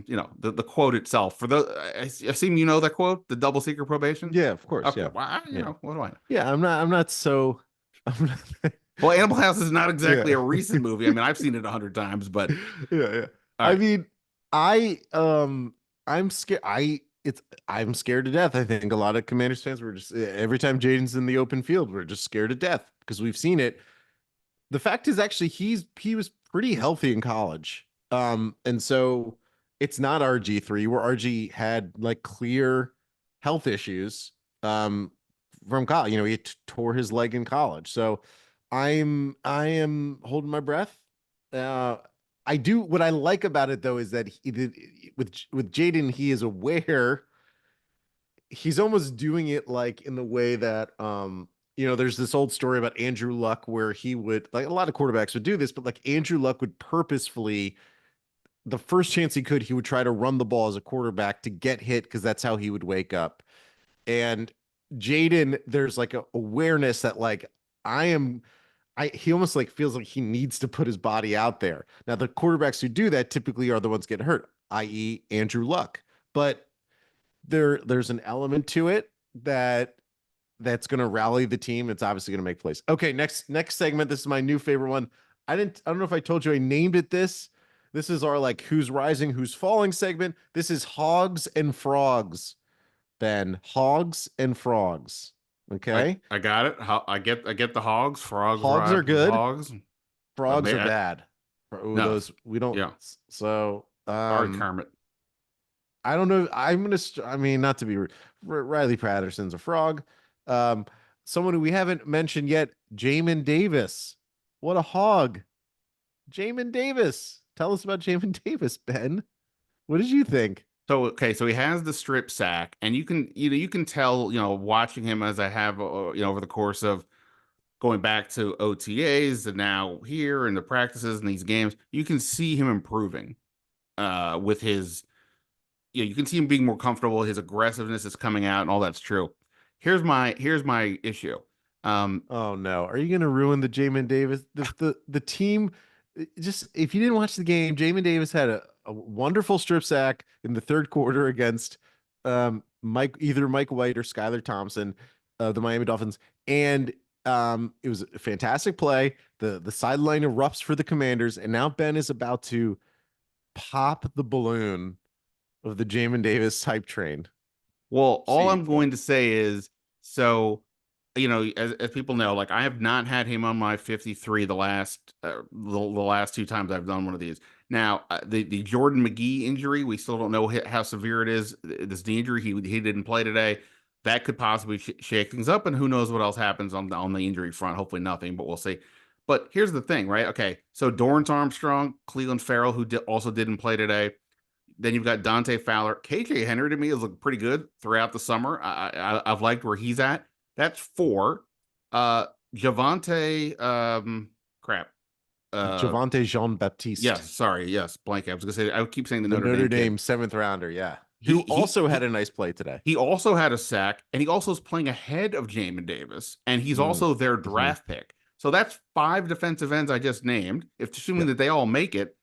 the quote itself for I assume that quote, the double secret probation. Yeah, of course. Okay, Yeah. well, Yeah. what do I know? Yeah, I'm not so I'm not Well, Animal House is not exactly yeah. a recent movie. I mean, I've seen it 100 times, but Yeah, yeah. all I right. mean, I'm scared. I'm scared to death. I think a lot of Commanders fans were just every time Jaden's in the open field, we're just scared to death because we've seen it. The fact is actually he was pretty healthy in college. And so it's not RG3 where RG had like clear health issues from college. He tore his leg in college. So I am holding my breath. Uh I do what I like about it though is that with Jayden, he is aware he's almost doing it like in the way that there's this old story about Andrew Luck where he would like a lot of quarterbacks would do this, but like Andrew Luck would purposefully the first chance he could, he would try to run the ball as a quarterback to get hit because that's how he would wake up. And Jayden, there's like a awareness that like I am he almost like feels like he needs to put his body out there. Now the quarterbacks who do that typically are the ones getting hurt, i.e. Andrew Luck. But there's an element to it that that's going to rally the team. It's obviously going to make plays. Okay, next segment. This is my new favorite one. I don't know if I told you I named it this. This is our like who's rising, who's falling segment. This is Hogs and Frogs, Ben. Hogs and Frogs. Okay. I got it. How I get the hogs, frogs Hogs are rise with good. hogs. Frogs are bad. Oh, No, those we don't. yeah. So, Sorry, Kermit. I don't know. I mean, not to be Riley Patterson's a frog. Um, someone who we haven't mentioned yet, Jamin Davis. What a hog. Jamin Davis. Tell us about Jamin Davis, Ben. What did you think? So okay, so he has the strip sack, and you can tell watching him as I have over the course of going back to OTAs and now here and the practices and these games, you can see him improving with his you can see him being more comfortable. His aggressiveness is coming out, and all that's true. Here's my issue. Oh no, are you going to ruin the Jamin Davis? The team. Just if you didn't watch the game, Jamin Davis had a wonderful strip sack in the third quarter against either Mike White or Skylar Thompson of the Miami Dolphins, and it was a fantastic play. The sideline erupts for the Commanders, and now Ben is about to pop the balloon of the Jamin Davis hype train. Well, all See, I'm going to say is, so, as people know, like I have not had him on my 53 the last two times I've done one of these. Now, the Jordan McGee injury, we still don't know how severe it is. This knee injury, he didn't play today. That could possibly shake things up, and who knows what else happens on the injury front. Hopefully nothing, but we'll see. But here's the thing, right? Okay, so Dorrance Armstrong, Cleveland Farrell, who also didn't play today. Then you've got Dante Fowler. KJ Henry to me has looked pretty good throughout the summer. I've liked where he's at. That's four. Javante, crap. Javante Jean Baptiste, Yes, sorry, yes, blank. I was gonna say I keep saying the the Notre Notre Dame kid. Dame seventh rounder. Yeah, He who he also had he a nice play today. he also had a sack, and he also is playing ahead of Jamin Davis, and he's Mm, also their hmm. draft pick. So that's five defensive ends I just named. If assuming Yep. that they all make it,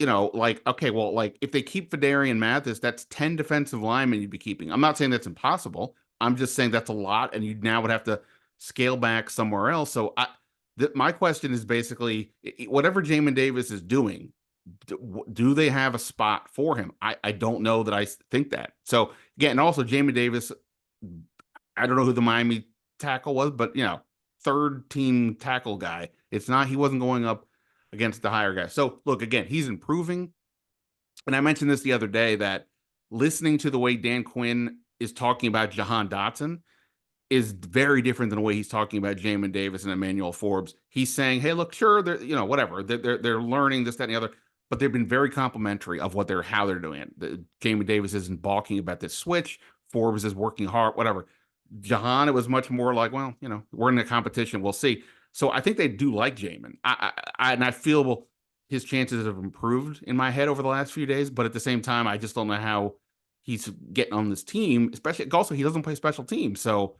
like, okay, well, like if they keep Fedarian Mathis, that's 10 defensive linemen you'd be keeping. I'm not saying that's impossible. I'm just saying that's a lot, and you now would have to scale back somewhere else. So my question is basically whatever Jamin Davis is doing, do they have a spot for him? I don't know that I think that. So again, and also Jamin Davis, I don't know who the Miami tackle was, but third team tackle guy. It's not, he wasn't going up against the higher guy. So look, again, he's improving. And I mentioned this the other day that listening to the way Dan Quinn is talking about Jahan Dotson is very different than the way he's talking about Jamin Davis and Emmanuel Forbes. He's saying, "Hey, look, sure, they're whatever, they're learning this, that, and the other, but they've been very complimentary of how they're doing it. Jamin Davis isn't balking about this switch. Forbes is working hard, whatever. Jahan, it was much more like, well, we're in a competition, we'll see. So I think they do like Jamin. And I feel his chances have improved in my head over the last few days, but at the same time, I just don't know how he's getting on this team. Especially, also he doesn't play special teams, so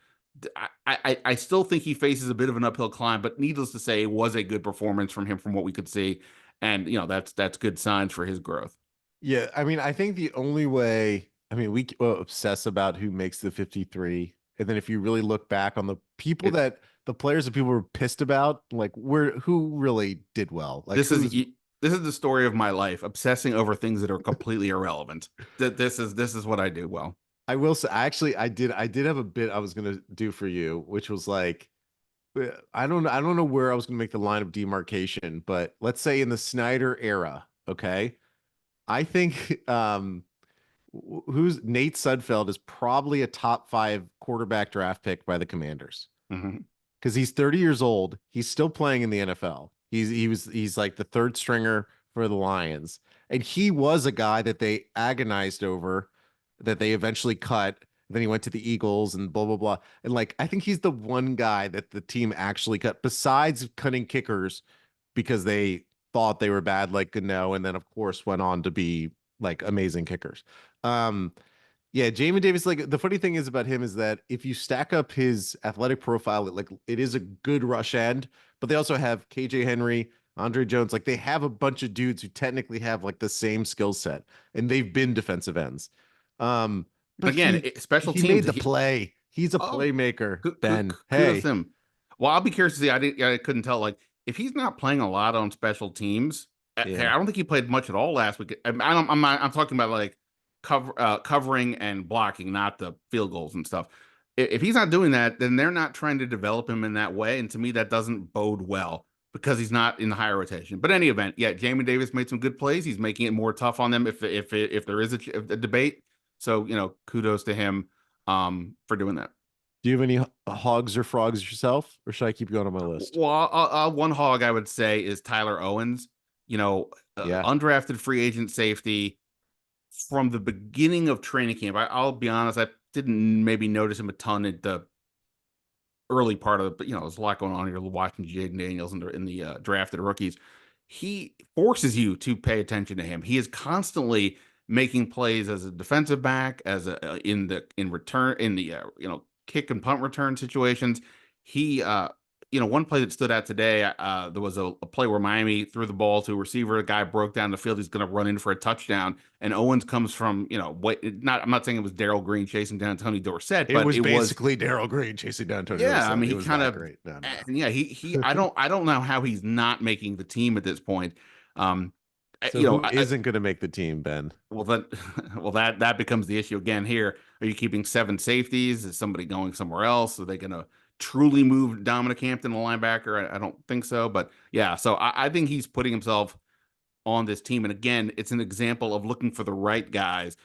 I still think he faces a bit of an uphill climb, but needless to say, it was a good performance from him from what we could see. And that's good signs for his growth. Yeah, I mean, I think the only way, I mean, we obsess about who makes the 53, and then if you really look back on It the players that people were pissed about, like who really did well, like this is who's this is the story of my life, obsessing over things that are completely irrelevant. That this is what I do well. I will say, I did have a bit I was gonna do for you, which was like, I don't know where I was gonna make the line of demarcation, but let's say in the Snyder era, okay, I think who's Nate Sudfeld is probably a top 5 quarterback draft pick by the Commanders Mhm. because he's 30 years old. He's still playing in the NFL. He's like the third stringer for the Lions, and he was a guy that they agonized over, that they eventually cut. Then he went to the Eagles and blah blah blah. And like I think he's the one guy that the team actually cut, besides cutting kickers because they thought they were bad, like Gano, and then of course went on to be like amazing kickers. Um, yeah, Jamin Davis, like the funny thing is about him is that if you stack up his athletic profile, it is a good rush end, but they also have KJ Henry, Andre Jones, like they have a bunch of dudes who technically have like the same skill set and they've been defensive ends. But Again, special he teams. made the play. He's a Oh, playmaker, good, Ben. kudos Hey, to him. Well, I'll be curious to see. I couldn't tell. Like, if he's not playing a lot on special teams, I yeah. don't think he played much at all last week. I'm talking about like covering and blocking, not the field goals and stuff. If he's not doing that, then they're not trying to develop him in that way, and to me, that doesn't bode well because he's not in the higher rotation. But any event, yeah, Jamin Davis made some good plays. He's making it more tough on them if there is a debate. So kudos to him for doing that. Do you have any hogs or frogs yourself, or should I keep going on my list? Well, one hog I would say is Tyler Owens. Yeah. Undrafted free agent safety from the beginning of training camp. I'll be honest, I didn't maybe notice him a ton at the early part of it, but there's a lot going on here. Watching Jayden Daniels in the drafted rookies, he forces you to pay attention to him. He is constantly making plays as a defensive back, as a in return in the kick and punt return situations. He one play that stood out today. There was a play where Miami threw the ball to a receiver. A guy broke down the field. He's going to run in for a touchdown, and Owens comes from not. I'm not saying it was Darrell Green chasing down Tony Dorsett, It but was it was. basically Darrell Green chasing down Tony Yeah, I Dorsett. mean, It he was kind that of, great. No, no, and yeah, he. I don't know how he's not making the team at this point. Um, So who isn't going to make the team, Ben? well that, well that becomes the issue again here. Are you keeping seven safeties? Is somebody going somewhere else? Are they going to truly move Dominic Hampton, a linebacker? I don't think so, but yeah. So I think he's putting himself on this team, and again, it's an example of looking for the right guys.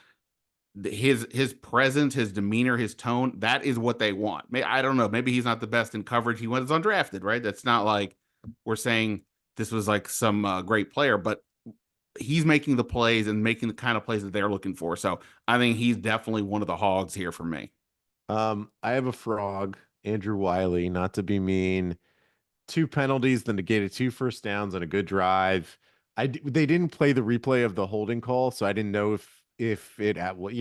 His presence, his demeanor, his tone, that is what they want. I don't know. Maybe he's not the best in coverage. He was undrafted, right? That's not like we're saying this was like some great player, but he's making the plays and making the kind of plays that they're looking for. So I think he's definitely one of the hogs here for me. I have a frog, Andrew Wiley, not to be mean. Two penalties, then negated two first downs on a good drive. They didn't play the replay of the holding call, so I didn't know if it at what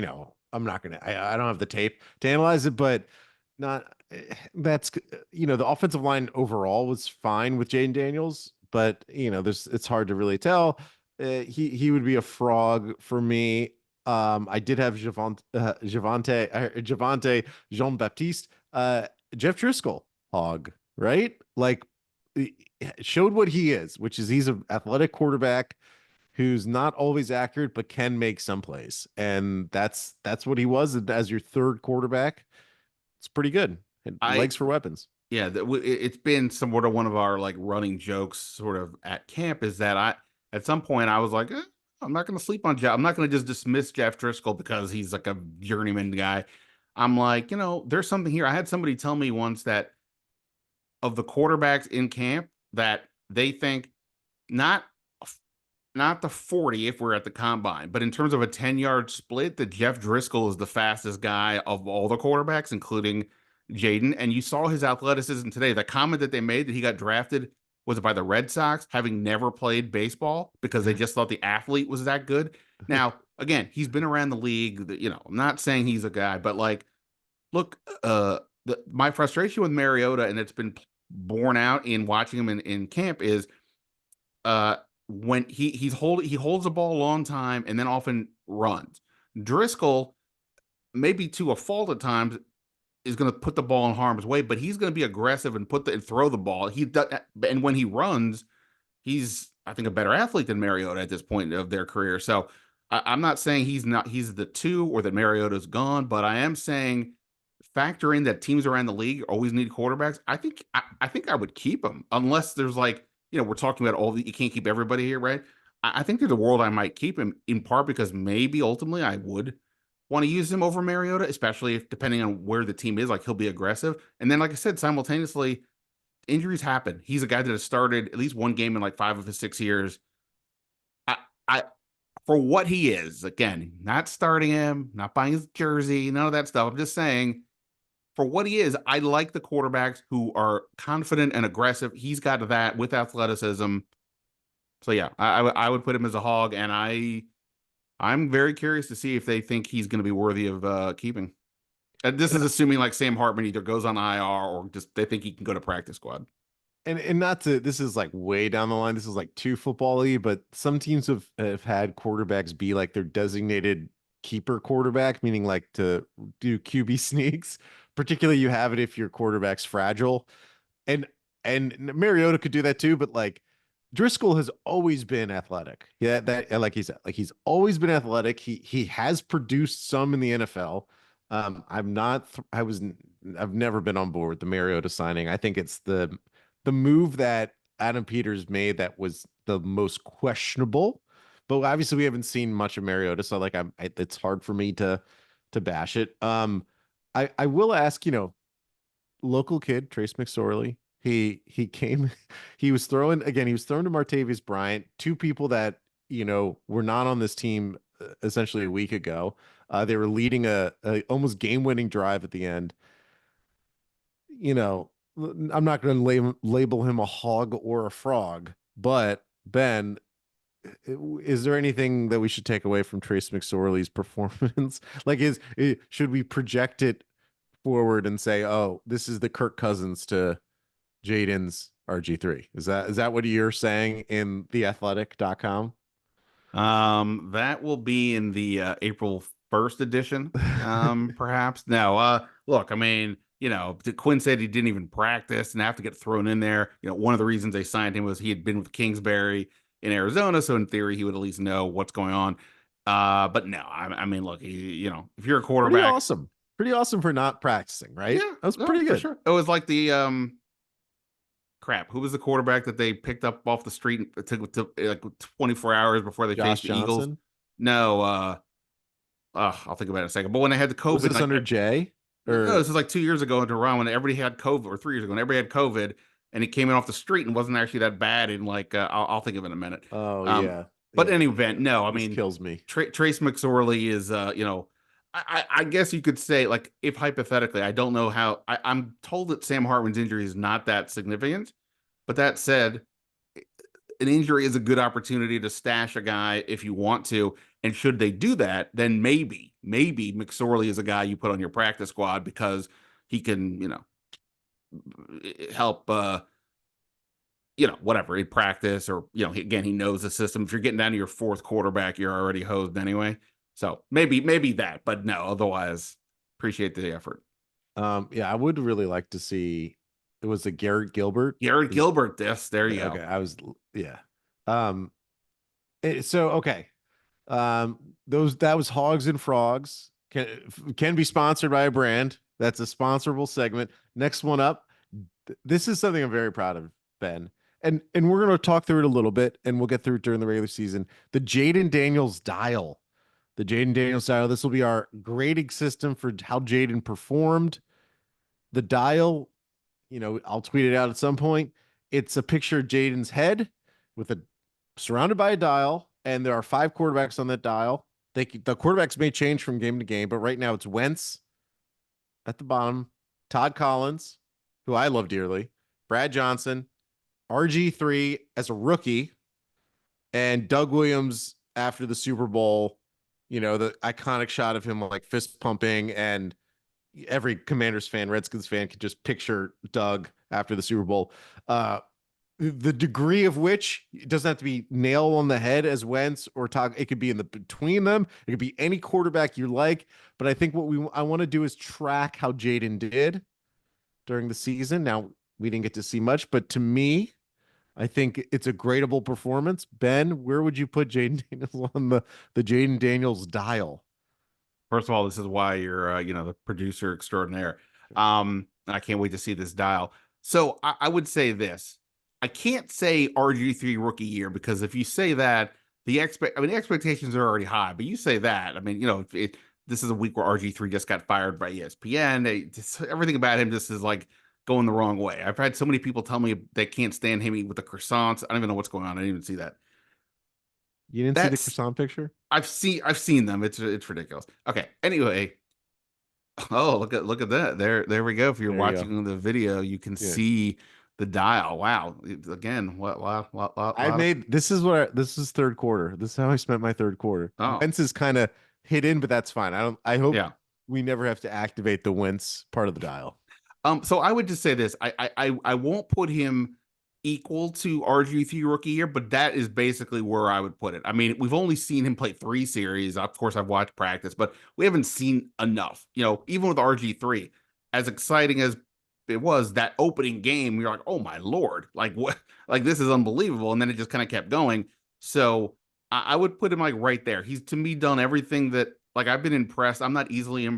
I'm not gonna I don't have the tape to analyze it, but not that's the offensive line overall was fine with Jayden Daniels, but it's hard to really tell. He would be a frog for me. I did have Javante Jean Baptiste, Jeff Driscoll hog, right? Like showed what he is, which is he's an athletic quarterback who's not always accurate but can make some plays, and that's what he was as your third quarterback. It's pretty good. And I legs for weapons. Yeah, it's been somewhat of one of our like running jokes sort of at camp is that I at some point I was like, I'm not going to sleep on Jeff. I'm not going to just dismiss Jeff Driscoll because he's like a journeyman guy. I'm like, there's something here. I had somebody tell me once that of the quarterbacks in camp that they think not not the 40 if we're at the combine, but in terms of a 10-yard split, that Jeff Driscoll is the fastest guy of all the quarterbacks, including Jayden. And you saw his athleticism today. The comment that they made that he got drafted was by the Red Sox, having never played baseball because they just thought the athlete was that good. Now, again, he's been around the league. I'm not saying he's a guy, but like, look, my frustration with Mariota, and it's been borne out in watching him in camp, is uh when he holds the ball a long time and then often runs. Driscoll, maybe to a fault at times, is going to put the ball in harm's way, but he's going to be aggressive and throw the ball. And when he runs, he's I think a better athlete than Mariota at this point of their career. So I'm not saying he's the two or that Mariota's gone, but I am saying factor in that teams around the league always need quarterbacks. I think I would keep him unless there's like we're talking about all the you can't keep everybody here, right? I think there's a world I might keep him in part because maybe ultimately I would want to use him over Mariota, especially if depending on where the team is, like he'll be aggressive. And then, like I said, simultaneously, injuries happen. He's a guy that has started at least one game in like 5 of his 6 years. I, I, for what he is, again, not starting him, not buying his jersey, none of that stuff. I'm just saying, for what he is, I like the quarterbacks who are confident and aggressive. He's got that with athleticism. So yeah, I would put him as a hog, and I'm very curious to see if they think he's going to be worthy of keeping. This is assuming like Sam Hartman either goes on IR or just they think he can go to practice squad. And not to this is like way down the line. This is like too football-y, but some teams have had quarterbacks be like their designated keeper quarterback, meaning like to do QB sneaks. particularly you have it if your quarterback's fragile. And Mariota could do that too, but like Driscoll has always been athletic. Yeah, that like he said, like he's always been athletic. He has produced some in the NFL. I'm not. I've never been on board with the Mariota signing. I think it's the move that Adam Peters made that was the most questionable. But obviously, we haven't seen much of Mariota, so like it's hard for me to bash it. I will ask, local kid, Trace McSorley. He came, he was throwing again, he was throwing to Martavius Bryant, two people that, were not on this team essentially a week ago. They were leading a almost game-winning drive at the end. I'm not going to label him a hog or a frog, but Ben, is there anything that we should take away from Trace McSorley's performance? Like, should we project it forward and say, oh, this is the Kirk Cousins to Jayden's RG3? Is that what you're saying in theathletic.com? That will be in the April 1st edition, perhaps. No, look, I mean, Quinn said he didn't even practice and have to get thrown in there. One of the reasons they signed him was he had been with Kingsbury in Arizona, so in theory he would at least know what's going on. But no, I mean, look, if you're a Pretty quarterback, awesome. Pretty awesome for not practicing, right? yeah, That was no, pretty for good. sure. It was like the crap. Who was the quarterback that they picked up off the street? It took like 24 hours before they Josh faced the Eagles. Johnson. No, I'll think about it in a second. But when they had the COVID, Was this like, under Jay? no, Or this was like 2 years ago in Tehran when everybody had COVID, or 3 years ago when everybody had COVID, and he came in off the street and wasn't actually that bad. And like, I'll think of it in a minute. oh Um, yeah. but Yeah. in any event, no, I This mean, kills me. Trace McSorley is, I guess you could say, like, if hypothetically, I don't know how, I'm told that Sam Hartman's injury is not that significant, but that said, an injury is a good opportunity to stash a guy if you want to. And should they do that, then maybe McSorley is a guy you put on your practice squad because he can, help, whatever in practice, or, again, he knows the system. If you're getting down to your fourth quarterback, you're already hosed anyway. So maybe that, but no, otherwise, appreciate the effort. Yeah, I would really like to see. It was a Garrett Gilbert. Garrett Gilbert, there you Okay, go. yeah. Um, so okay. That was Hogs and Frogs. Can be sponsored by a brand. That's a sponsorable segment. Next one up. This is something I'm very proud of, Ben. And we're going to talk through it a little bit, and we'll get through it during the regular season. The Jayden Daniels dial. The Jayden Daniels dial. This will be our grading system for how Jayden performed. The dial, I'll tweet it out at some point. It's a picture of Jayden's head with a surrounded by a dial, and there are 5 quarterbacks on that dial. The quarterbacks may change from game to game, but right now it's Wentz at the bottom, Todd Collins, who I love dearly, Brad Johnson, RG3 as a rookie, and Doug Williams after the Super Bowl. The iconic shot of him like fist pumping, and every Commanders fan, Redskins fan could just picture Doug after the Super Bowl. The degree of which it doesn't have to be nail on the head as Wentz or Todd. It could be in the between them. It could be any quarterback you like. But I think I want to do is track how Jayden did during the season. Now, we didn't get to see much, but to me, I think it's a gradable performance. Ben, where would you put Jayden Daniels on the Jayden Daniels dial? First of all, this is why you're, the producer extraordinaire. I can't wait to see this dial. So I would say this. I can't say RG3 rookie year, because if you say that, the expectations are already high. But you say that, I mean, this is a week where RG3 just got fired by ESPN. Everything about him just is like going the wrong way. I've had so many people tell me they can't stand him with the croissants. I don't even know what's going on. I didn't even see that. You didn't see the croissant picture? I've seen them. It's ridiculous. Okay. Anyway, oh, look at that. There we go. If you're watching the video, you can see the dial. Wow. Again, this is third quarter. This is how I spent my third quarter. Oh. Wentz is kind of hidden, but that's fine. I hope we never have to activate the Wentz part of the dial. So I would just say this. I won't put him equal to RG3 rookie year, but that is basically where I would put it. I mean, we've only seen him play 3 series. Of course, I've watched practice, but we haven't seen enough. Even with RG3, as exciting as it was that opening game, you're like, oh my lord, like what, like this is unbelievable, and then it just kind of kept going. So I would put him like right there. He's to me done everything that like I've been impressed. I'm not easily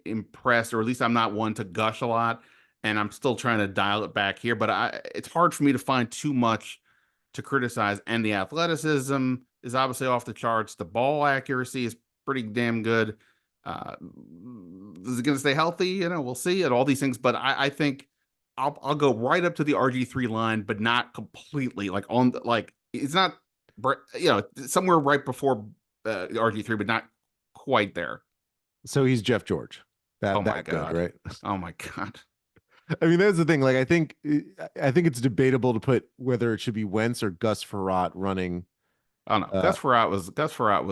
impressed, or at least I'm not one to gush a lot, and I'm still trying to dial it back here. But it's hard for me to find too much to criticize. And the athleticism is obviously off the charts. The ball accuracy is pretty damn good. Uh, is it going to stay healthy? We'll see and all these things. But I think I'll go right up to the RG3 line, but not completely like on the, like it's not somewhere right before RG3, but not quite there. So he's Jeff George. Oh my That good, god. right? Oh my god. I mean, that's the thing. Like, I think it's debatable to put whether it should be Wentz or Gus Frerotte running. I don't know. Uh, Gus Frerotte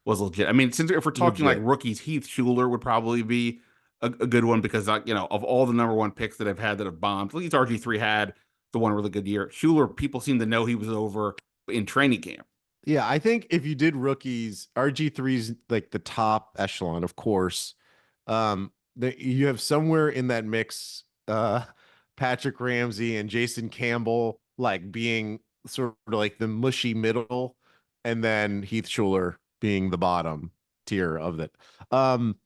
was legit. I mean, since if we're talking like Legit. rookies, Heath Schuler would probably be a good one because like of all the number one picks that I've had that have bombed, at least RG3 had the one really good year. Schuler, people seem to know he was over in training camp. Yeah, I think if you did rookies, RG3's like the top echelon, of course. You have somewhere in that mix, Patrick Ramsey and Jason Campbell like being sort of like the mushy middle, and then Heath Schuler being the bottom tier of it. Um,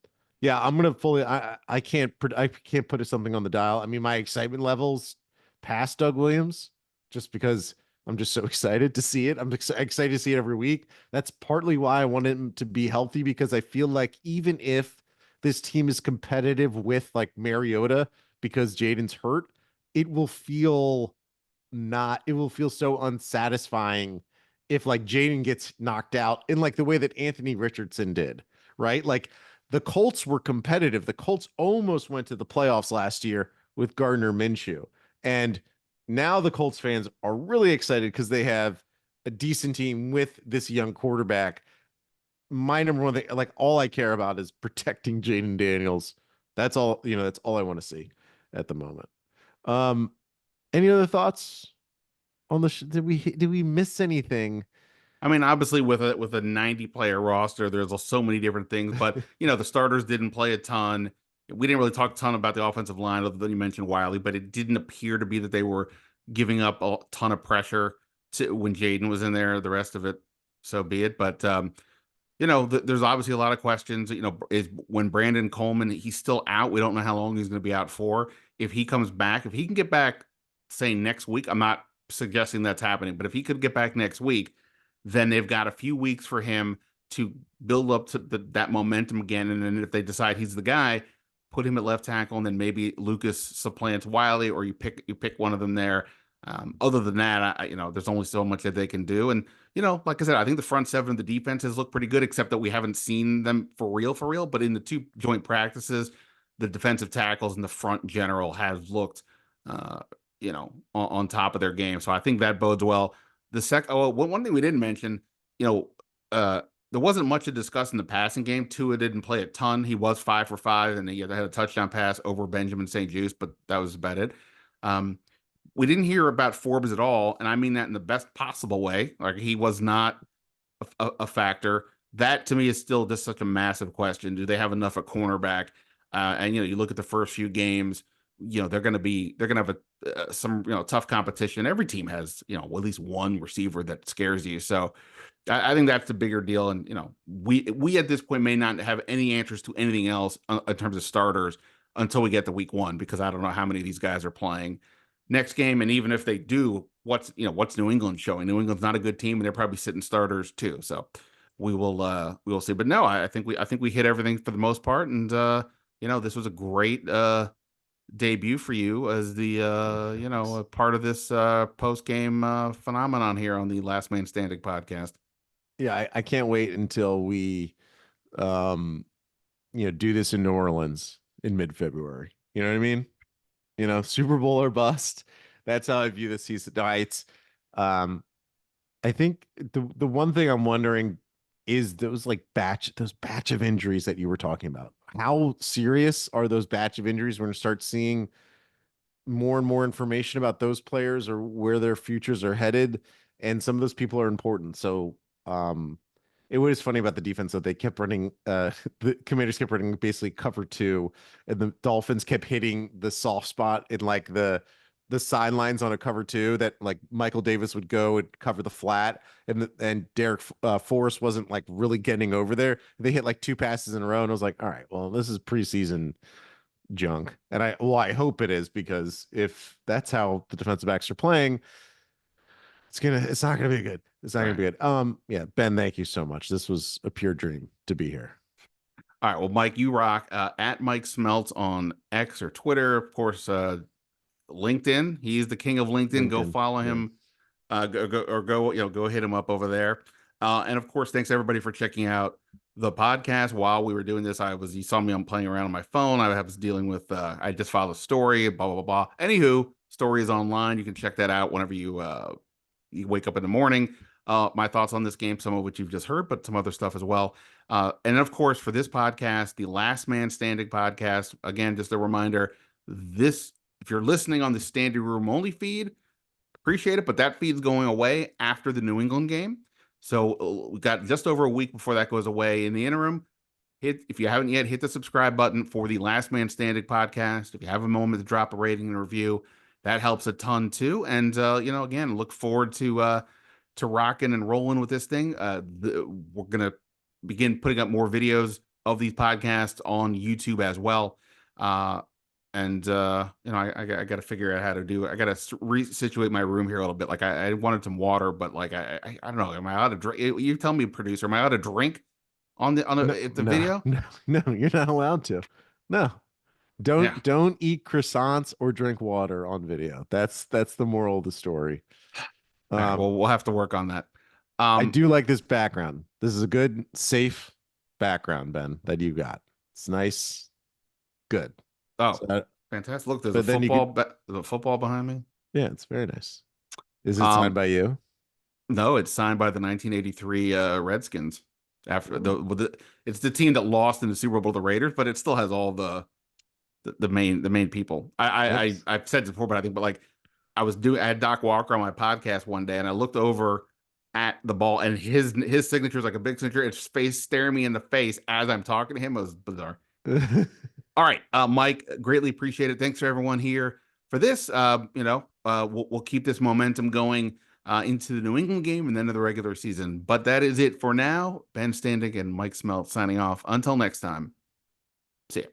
yeah, I'm gonna fully. I can't put something on the dial. I mean, my excitement levels past Doug Williams, just because I'm just so excited to see it. I'm excited to see it every week. That's partly why I want him to be healthy, because I feel like even if this team is competitive with like Mariota because Jayden's hurt, it will feel it will feel so unsatisfying if like Jayden gets knocked out in like the way that Anthony Richardson did, right? Like the Colts were competitive. The Colts almost went to the playoffs last year with Gardner Minshew. And now the Colts fans are really excited because they have a decent team with this young quarterback. My number one thing, like all I care about is protecting Jayden Daniels. That's all, that's all I want to see at the moment. Um, any other thoughts on the did we miss anything? I mean, obviously with a 90 player roster, there's so many different things, but the starters didn't play a ton. We didn't really talk a ton about the offensive line, other than you mentioned Wiley, but it didn't appear to be that they were giving up a ton of pressure to when Jayden was in there. The rest of it, so be it. But there's obviously a lot of questions. Is when Brandon Coleman, he's still out. We don't know how long he's going to be out for. If he comes back, if he can get back, say next week, I'm not suggesting that's happening, but if he could get back next week, then they've got a few weeks for him to build up to that momentum again. And then if they decide he's the guy, put him at left tackle, and then maybe Lucas supplants Wiley, or you pick one of them there. Other than that, there's only so much that they can do. And like I said, I think the front seven of the defenses look pretty good, except that we haven't seen them for real. But in the two joint practices, the defensive tackles in the front general has looked, on top of their game. So I think that bodes well. One thing we didn't mention, you know, there wasn't much to discuss in the passing game. Tua didn't play a ton. He was 5 for 5, and he had a touchdown pass over Benjamin St-Juste, but that was about it. Um, we didn't hear about Forbes at all, and I mean that in the best possible way. Like he was not a factor. That to me is still just such a massive question. Do they have enough at cornerback? And you look at the first few games. They're gonna have some tough competition. Every team has at least one receiver that scares you. So I think that's the bigger deal. And we at this point may not have any answers to anything else in terms of starters until we get to week 1, because I don't know how many of these guys are playing next game. And even if they do, what's New England showing? New England's not a good team, and they're probably sitting starters too. So we will see. But no, I think we hit everything for the most part. And this was a great debut for you as the a part of this post game phenomenon here on the Last Man Standing podcast. Yeah, I can't wait until we um do this in New Orleans in mid-February. You know what I mean? Super Bowl or bust. That's how I view the season. No, I think the one thing I'm wondering is those batch of injuries that you were talking about. How serious are those batch of injuries? We're going to start seeing more and more information about those players or where their futures are headed, and some of those people are important. So, It was funny about the defense that they kept running. The Commanders kept running basically cover two, and the Dolphins kept hitting the soft spot in like the sidelines on a cover two that like Michael Davis would go and cover the flat, and Derek Forrest wasn't like really getting over there. They hit like two passes in a row, and I was like, all right, well, this is preseason junk, and I hope it is, because if that's how the defensive backs are playing, it's not gonna be good. It's not gonna Right. be good. Yeah, Ben, thank you so much. This was a pure dream to be here. All right. Well, Mike, you rock. At Mike Smeltz on X or Twitter, of course. LinkedIn. He's the king of LinkedIn. Go LinkedIn, follow yeah. him. Go hit him up over there. And of course, thanks everybody for checking out the podcast. While we were doing this, you saw me, I'm playing around on my phone. I was dealing with, I just filed a story, blah, blah, blah, blah. Anywho, story is online. You can check that out whenever you wake up in the morning. My thoughts on this game, some of which you've just heard, but some other stuff as well. And of course, for this podcast, the Last Man Standing podcast, again, just a reminder, if you're listening on the Standing Room only feed, appreciate it, but that feed's going away after the New England game. So we got just over a week before that goes away. In the interim, if you haven't yet, hit the subscribe button for the Last Man Standing podcast. If you have a moment to drop a rating and review, that helps a ton too. And again, look forward to rocking and rolling with this thing. We're gonna begin putting up more videos of these podcasts on YouTube as well. I got to figure out how to do it. I got to resituate my room here a little bit. Like I wanted some water, but like I don't know. Am I allowed to drink? You tell me, producer. Am I allowed to drink on No, the no, video? no, no, you're not allowed to. No. Yeah. Don't eat croissants or drink water on video. That's the moral of the story. All right. Um, Well, we'll have to work on that. I Um. do like this background. This is a good, safe background, Ben, that you got. It's nice, good. Oh, So, fantastic! Look, there's a but then you football. could, There's a football behind me. yeah, it's very nice. Is it signed Um. by you? No, it's signed by the 1983 Redskins. After Oh. it's the team that lost in the Super Bowl to the Raiders, but it still has all the main people. That's I've said this before, but I think, but like I had Doc Walker on my podcast one day, and I looked over at the ball, and his signature is like a big signature. It's face staring me in the face as I'm talking to him. It was bizarre. All right, Mike, greatly appreciate it. Thanks for everyone here for this. We'll keep this momentum going into the New England game and then to the regular season. But that is it for now. Ben Standig and Mike Smeltz signing off. Until next time, see ya.